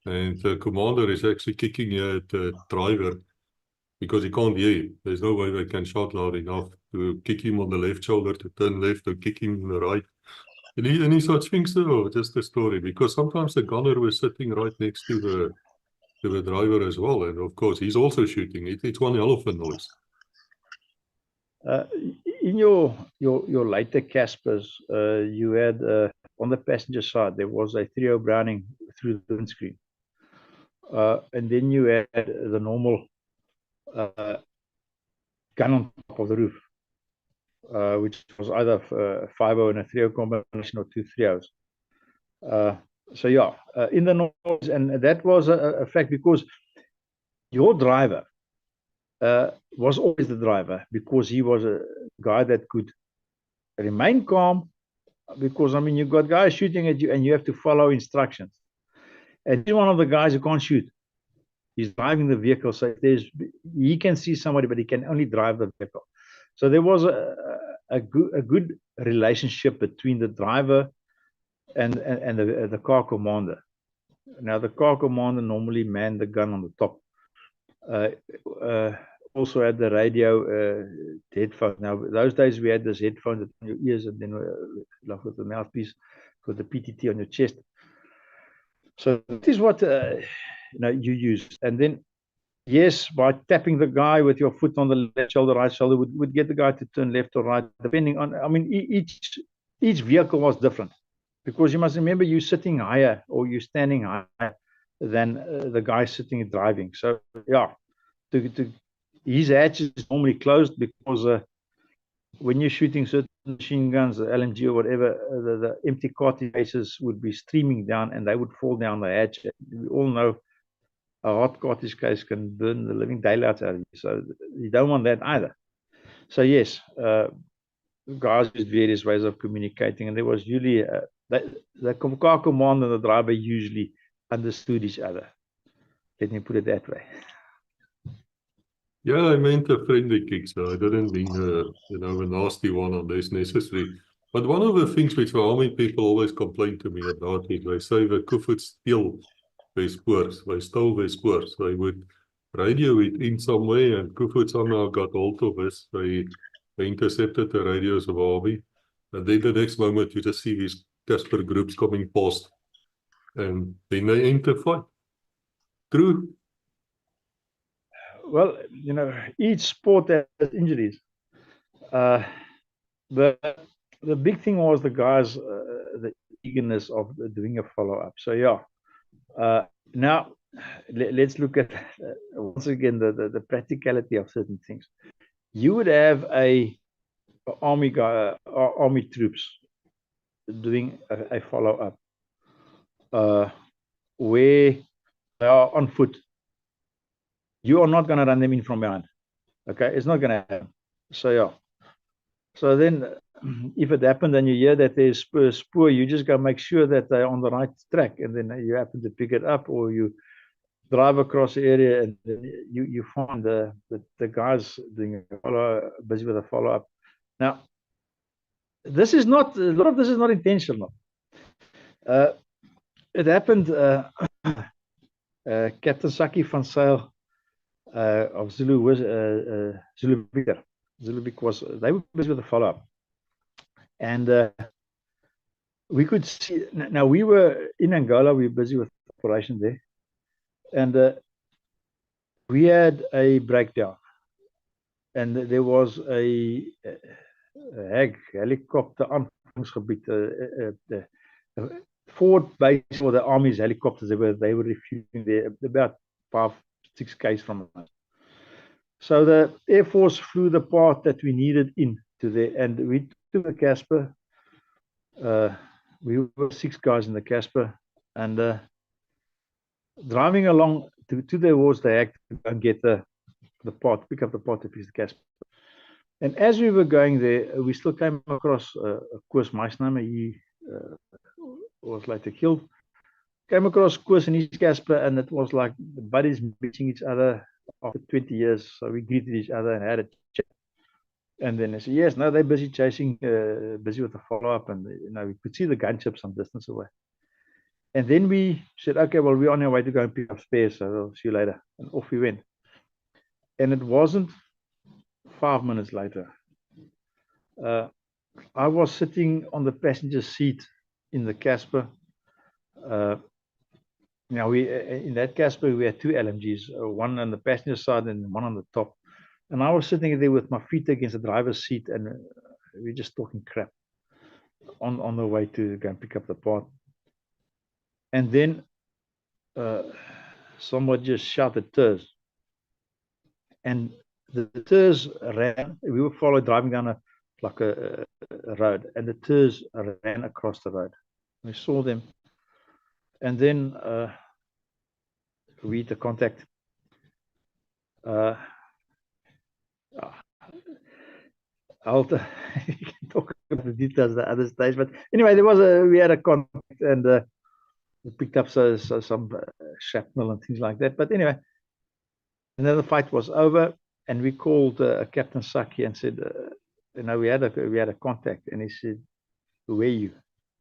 and the commander is actually kicking at the driver, because he can't hear you. There's no way they can shout loud enough to kick him on the left shoulder, to turn left, or kick him on the right. Any such things, or just a story? Because sometimes the gunner was sitting right next to the driver as well, and of course he's also shooting. It's one hell of a noise. In your later Caspers, you had on the passenger side there was a 3.0 Browning through the windscreen, and then you had the normal gun on top of the roof, which was either 5.0 and a 3.0 combination, or two 3.0s. So yeah, in the noise, and that was a fact, because your driver was always the driver, because he was a guy that could remain calm, because I mean, you've got guys shooting at you and you have to follow instructions, and he's one of the guys who can't shoot. He's driving the vehicle, so he can see somebody, but he can only drive the vehicle. So there was a good relationship between the driver and the car commander. Now, the car commander normally manned the gun on the top. Also had the radio headphone. Now, those days we had this headphone on your ears, and then like with the mouthpiece for the PTT on your chest. So this is what you use. And then, yes, by tapping the guy with your foot on the left shoulder, right shoulder, would get the guy to turn left or right, depending on, I mean, each vehicle was different. Because you must remember, you're sitting higher or you're standing higher than the guy sitting and driving. So, yeah, his hatch is normally closed because when you're shooting certain machine guns, the LMG or whatever, the empty cartridge cases would be streaming down and they would fall down the hatch. We all know a hot cartridge case can burn the living daylights out of you. So you don't want that either. So, yes, guys used various ways of communicating, and there was usually the car commander and the driver usually understood each other. Let me put it that way. Yeah, I meant a friendly kick, so I didn't mean a nasty one unless necessary. But one of the things which the army people always complain to me about is they say the Koevoet steal their spoors. They stole their spoors. They would radio it in some way, and Koevoet somehow got hold of this. They intercepted the radios of army, and then the next moment you just see these Casper groups coming past, and then they enter fight. True. Well, each sport has injuries. The big thing was the guys, the eagerness of doing a follow-up. So, yeah. Now, let's look at, once again, the practicality of certain things. You would have army troops doing a follow-up where they are on foot. You are not going to run them in from behind. Okay, it's not going to happen. So, yeah. So then, if it happened and you hear that there's a spoor, you just got to make sure that they're on the right track, and then you happen to pick it up, or you drive across the area and you find the guys doing busy with a follow-up. Now, this is not, a lot of this is not intentional. It happened, Captain Saki van Sail of Zulu Victor. Zulu Vic they were busy with the follow-up. And we could see, now we were in Angola, we were busy with operation there. And we had a breakdown. And there was a HAG helicopter aanvangsgebied, the forward base for the army's helicopters. They were refueling there about 5-6 km from us. So the Air Force flew the part that we needed into there, and we took the Casper. We were 6 guys in the Casper, and driving along towards the HAG to go and get the part, pick up the part to fix the Casper. And as we were going there, we still came across Koos Meisnamer. He was later killed. Came across Koos and his Casper, and it was like the buddies meeting each other after 20 years. So we greeted each other and had a chat. And then they said, yes, no, they're busy chasing, busy with the follow-up. And we could see the gunship some distance away. And then we said, okay, well, we're on our way to go and pick up spares, so we'll see you later. And off we went. And it wasn't 5 minutes later. I was sitting on the passenger seat in the Casper. Now, in that Casper, we had 2 LMGs, one on the passenger side and one on the top. And I was sitting there with my feet against the driver's seat, and we're just talking crap on the way to go and pick up the part. And then someone just shouted TERS. And the TERS ran. We were driving down a road, and the TERS ran across the road. We saw them. And then we hit the contact. I'll you can talk about the details the other stage, but anyway, we had a contact, and we picked up some shrapnel and things like that. But anyway, And then the fight was over, and we called Captain Saki and said, we had a contact, and he said, "Where are you?"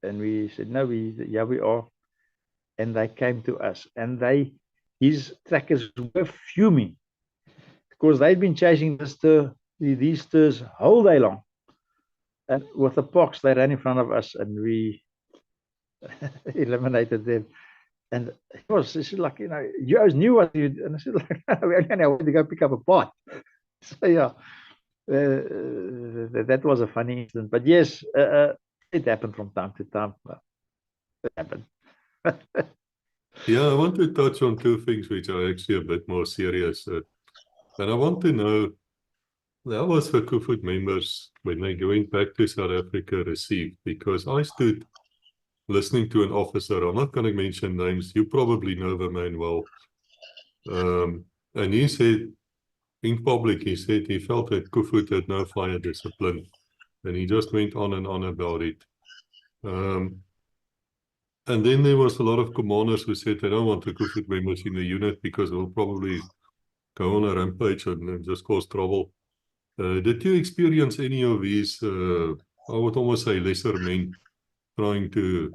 And we said, "No, yeah, we are." And they came to us, and his trackers were fuming because they'd been chasing these steers whole day long, and with the pox they ran in front of us, and we eliminated them. And it was like, you guys knew what you did. And I said, like, we only wanted to go pick up a pot. So yeah, that was a funny incident. But yes, it happened from time to time. It happened. Yeah, I want to touch on two things which are actually a bit more serious. And I want to know, how was the Koevoet members, when they going back to South Africa, received? Because I stood listening to an officer, I'm not going to mention names, you probably know the man well. And he said, in public, he said he felt that Koevoet had no fire discipline. And he just went on and on about it. And then there was a lot of commanders who said they don't want the Koevoet members in the unit because they'll probably go on a rampage and just cause trouble. Did you experience any of these, I would almost say lesser men, trying to,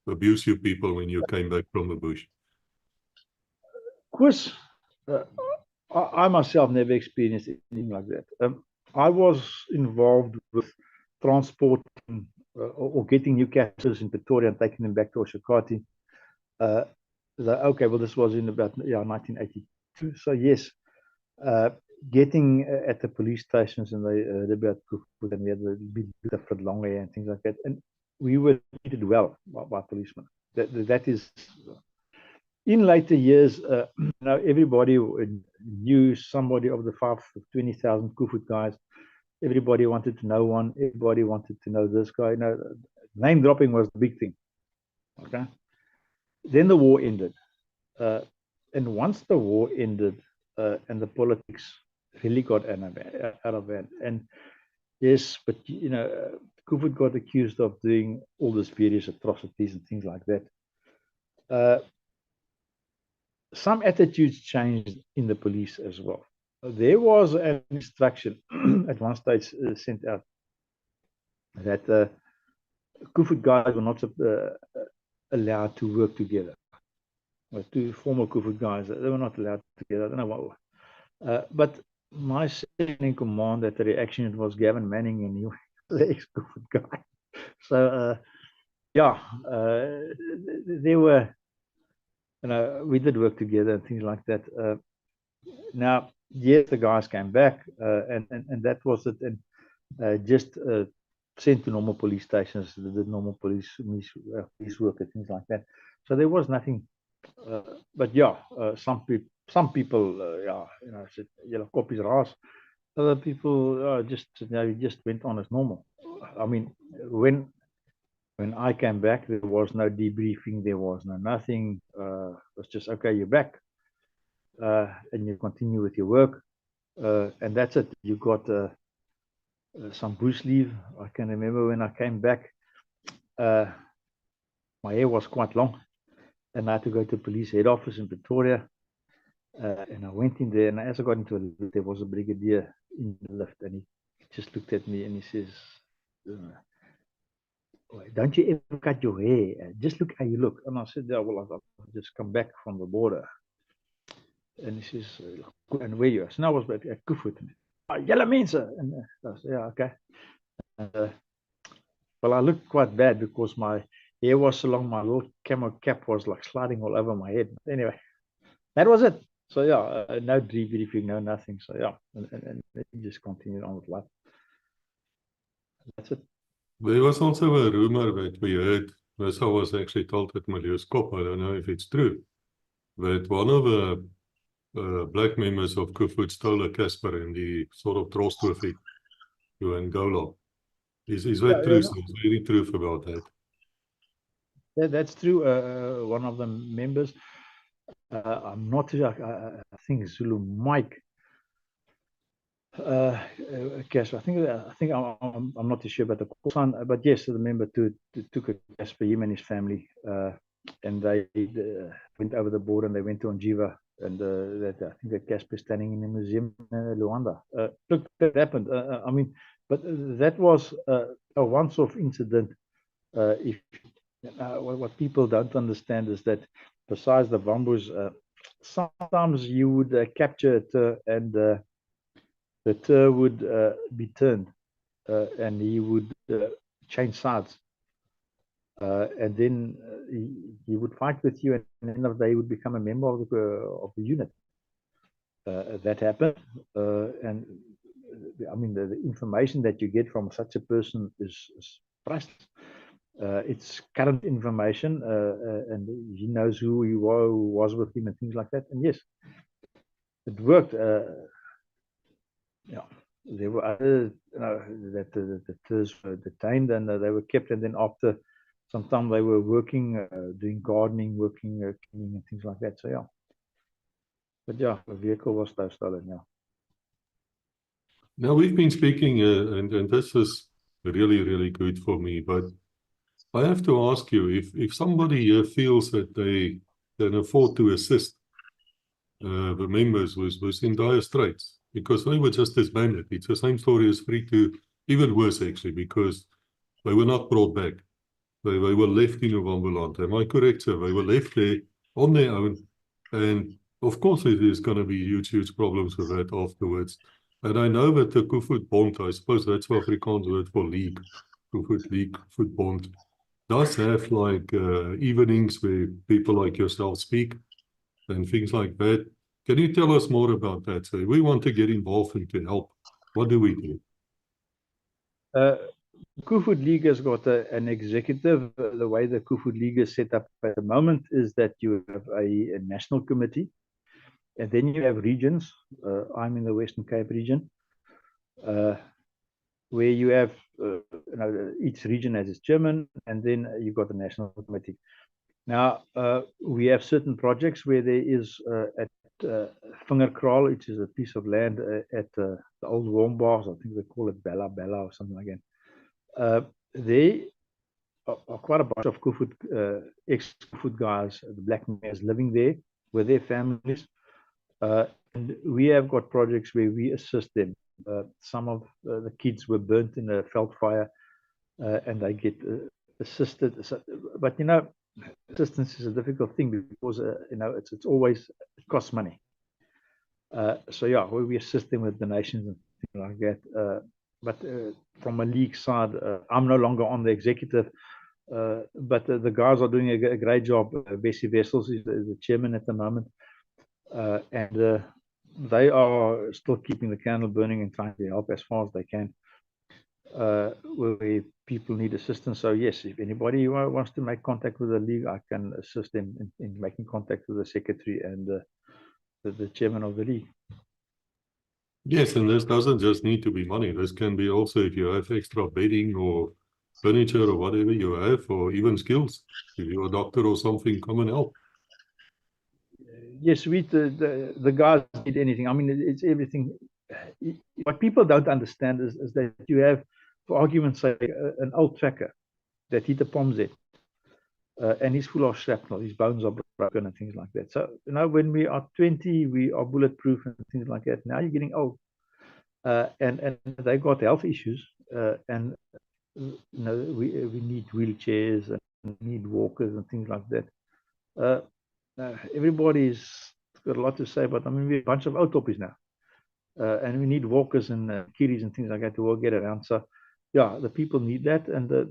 abuse you people when you came back from the bush? Of course, I myself never experienced anything like that. I was involved with transporting or getting new captives in Pretoria and taking them back to Oshakati. Okay, well, this was in about 1982. So yes, getting at the police stations, and they heard about Koevoet, and we had a bit different long hair and things like that, and we were treated well by policemen. That is. In later years, everybody knew somebody of the 20,000 Koevoet guys. Everybody wanted to know one. Everybody wanted to know this guy. Name dropping was the big thing. Okay. Then the war ended, and once the war ended, and the politics really got out of hand, and yes, but Koevoet got accused of doing all these various atrocities and things like that. Some attitudes changed in the police as well. There was an instruction at one stage sent out that Koevoet guys were not allowed to work together. Two former Koevoet guys, they were not allowed together. I don't know why. But my second in command at the reaction, it was Gavin Manning, and he was the ex-Koevoet guy. So there were. We did work together and things like that. Now, yes, the guys came back, and that was it. And just sent to normal police stations, the normal police work and things like that. So there was nothing. But yeah, some people, said, copies ras. Other people just went on as normal. I mean, when I came back, there was no debriefing, there was no nothing. It was just, okay, you're back, and you continue with your work, and that's it. You got some bush leave. I can remember when I came back, my hair was quite long, and I had to go to police head office in Pretoria, and I went in there, and as I got into a lift, there was a brigadier in the lift, and he just looked at me and he says, "Don't you ever cut your hair? Just look how you look." And I said, "Yeah, well, I've just come back from the border." And he says, "And where you are?" So I was at Koevoet. "Yellow means," and I said, "Yeah, okay." Well, I looked quite bad because my hair was so long, my little camo cap was like sliding all over my head. But anyway, that was it. So yeah, no debriefing, no nothing. So yeah, and he just continued on with life. That's it. There was also a rumor that we heard, this I was actually told at Milieu's Kop, I don't know if it's true, that one of the black members of Koevoet stole a Casper and he sort of trost with it to Angola. Is that true? So is there any truth about that? That's true. One of the members, I'm not sure, I think Zulu Mike, Casper. I think I'm not too sure about the call sign, but yes, the member took a Casper, him and his family, and they went over the border and they went to Anjiva and that I think that Casper is standing in a museum in Luanda. Look, that happened. I mean, but that was a once-off incident. If what people don't understand is that besides the bamboos, sometimes you would capture it and the tur would be turned and he would change sides. And then he would fight with you, and at the end of the day, he would become a member of the unit. That happened, and I mean the information that you get from such a person is priceless. It's current information, and he knows who he was with him and things like that. And yes, it worked. Yeah, there were others that the Turs were detained and they were kept, and then after some time they were working, doing gardening, working, cleaning and things like that. So yeah, but yeah, the vehicle was stolen. Yeah. Now we've been speaking, and this is really, really good for me, but I have to ask you, if somebody feels that they can afford to assist the members was in dire straits, because they were just disbanded. It's the same story as Free to, even worse actually, because they were not brought back. They were left in Novambuland. Am I correct, sir? They were left there on their own. And of course, there's going to be huge problems with that afterwards. And I know that the Koevoet Bond, I suppose that's the Afrikaans word for league, Koevoet League, Koevoet Bond, does have like evenings where people like yourself speak and things like that. Can you tell us more about that? So we want to get involved and to help. What do we do? Koevoet League has got an executive. The way the Koevoet League is set up at the moment is that you have a national committee, and then you have regions. I'm in the Western Cape region, where you have each region has its chairman, and then you've got the national committee. Now, we have certain projects where there is at Vingerkraal, which is a piece of land at the old warm bars. I think they call it Bella Bella or something like that. There are quite a bunch of Koevoet, ex-Koevoet guys, the black men living there with their families. And we have got projects where we assist them. Some of the kids were burnt in a veld fire, and they get assisted. But you know, assistance is a difficult thing because you know it's always, it costs money. So yeah, we assist them with donations and things like that. But from a league side, I'm no longer on the executive, but the guys are doing a great job. Bessie Wessels is the chairman at the moment, and they are still keeping the candle burning and trying to help as far as they can where people need assistance. So yes, if anybody wants to make contact with the league, I can assist them in making contact with the secretary and the chairman of the league. Yes, and this doesn't just need to be money. This can be also if you have extra bedding or furniture or whatever you have, or even skills. If you're a doctor or something, come and help. Yes, the guys need anything. I mean, it's everything. What people don't understand is that you have, for argument's sake, an old tracker that hit a bomb Z, and he's full of shrapnel. His bones are broken and things like that. So, you know, when we are 20, we are bulletproof and things like that. Now you're getting old, and they got health issues, and you know, we need wheelchairs and need walkers and things like that. Everybody's got a lot to say, but I mean, we're a bunch of old toppies now. And we need walkers and kiddies and things like that to all get around. So, yeah, the people need that, and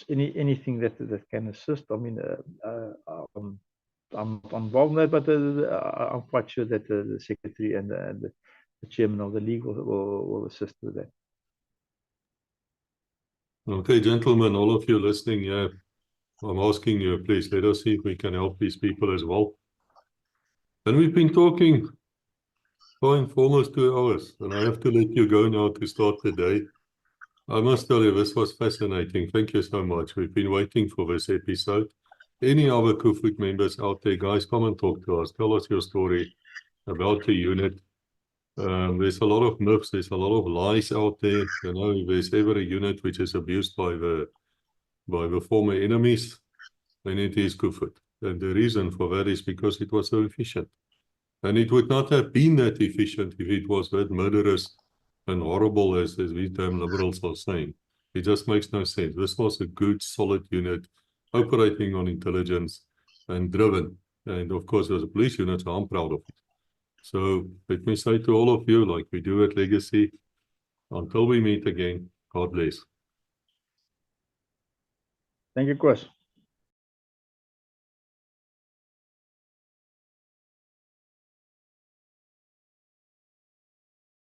anything that can assist. I mean, I'm not involved in that, but I'm quite sure that the secretary and the chairman of the league will assist with that. Okay, gentlemen, all of you listening here, I'm asking you, please let us see if we can help these people as well. And we've been talking for almost 2 hours, and I have to let you go now to start the day. I must tell you, this was fascinating. Thank you so much. We've been waiting for this episode. Any other Koevoet members out there, guys, come and talk to us. Tell us your story about the unit. There's a lot of myths, there's a lot of lies out there. You know, if there's ever a unit which is abused by the former enemies, then it is Koevoet. And the reason for that is because it was so efficient. And it would not have been that efficient if it was that murderous and horrible as we term liberals are saying. It just makes no sense. This was a good, solid unit operating on intelligence and driven. And of course, as a police unit, so I'm proud of it. So let me say to all of you, like we do at Legacy, until we meet again, God bless. Thank you, Chris.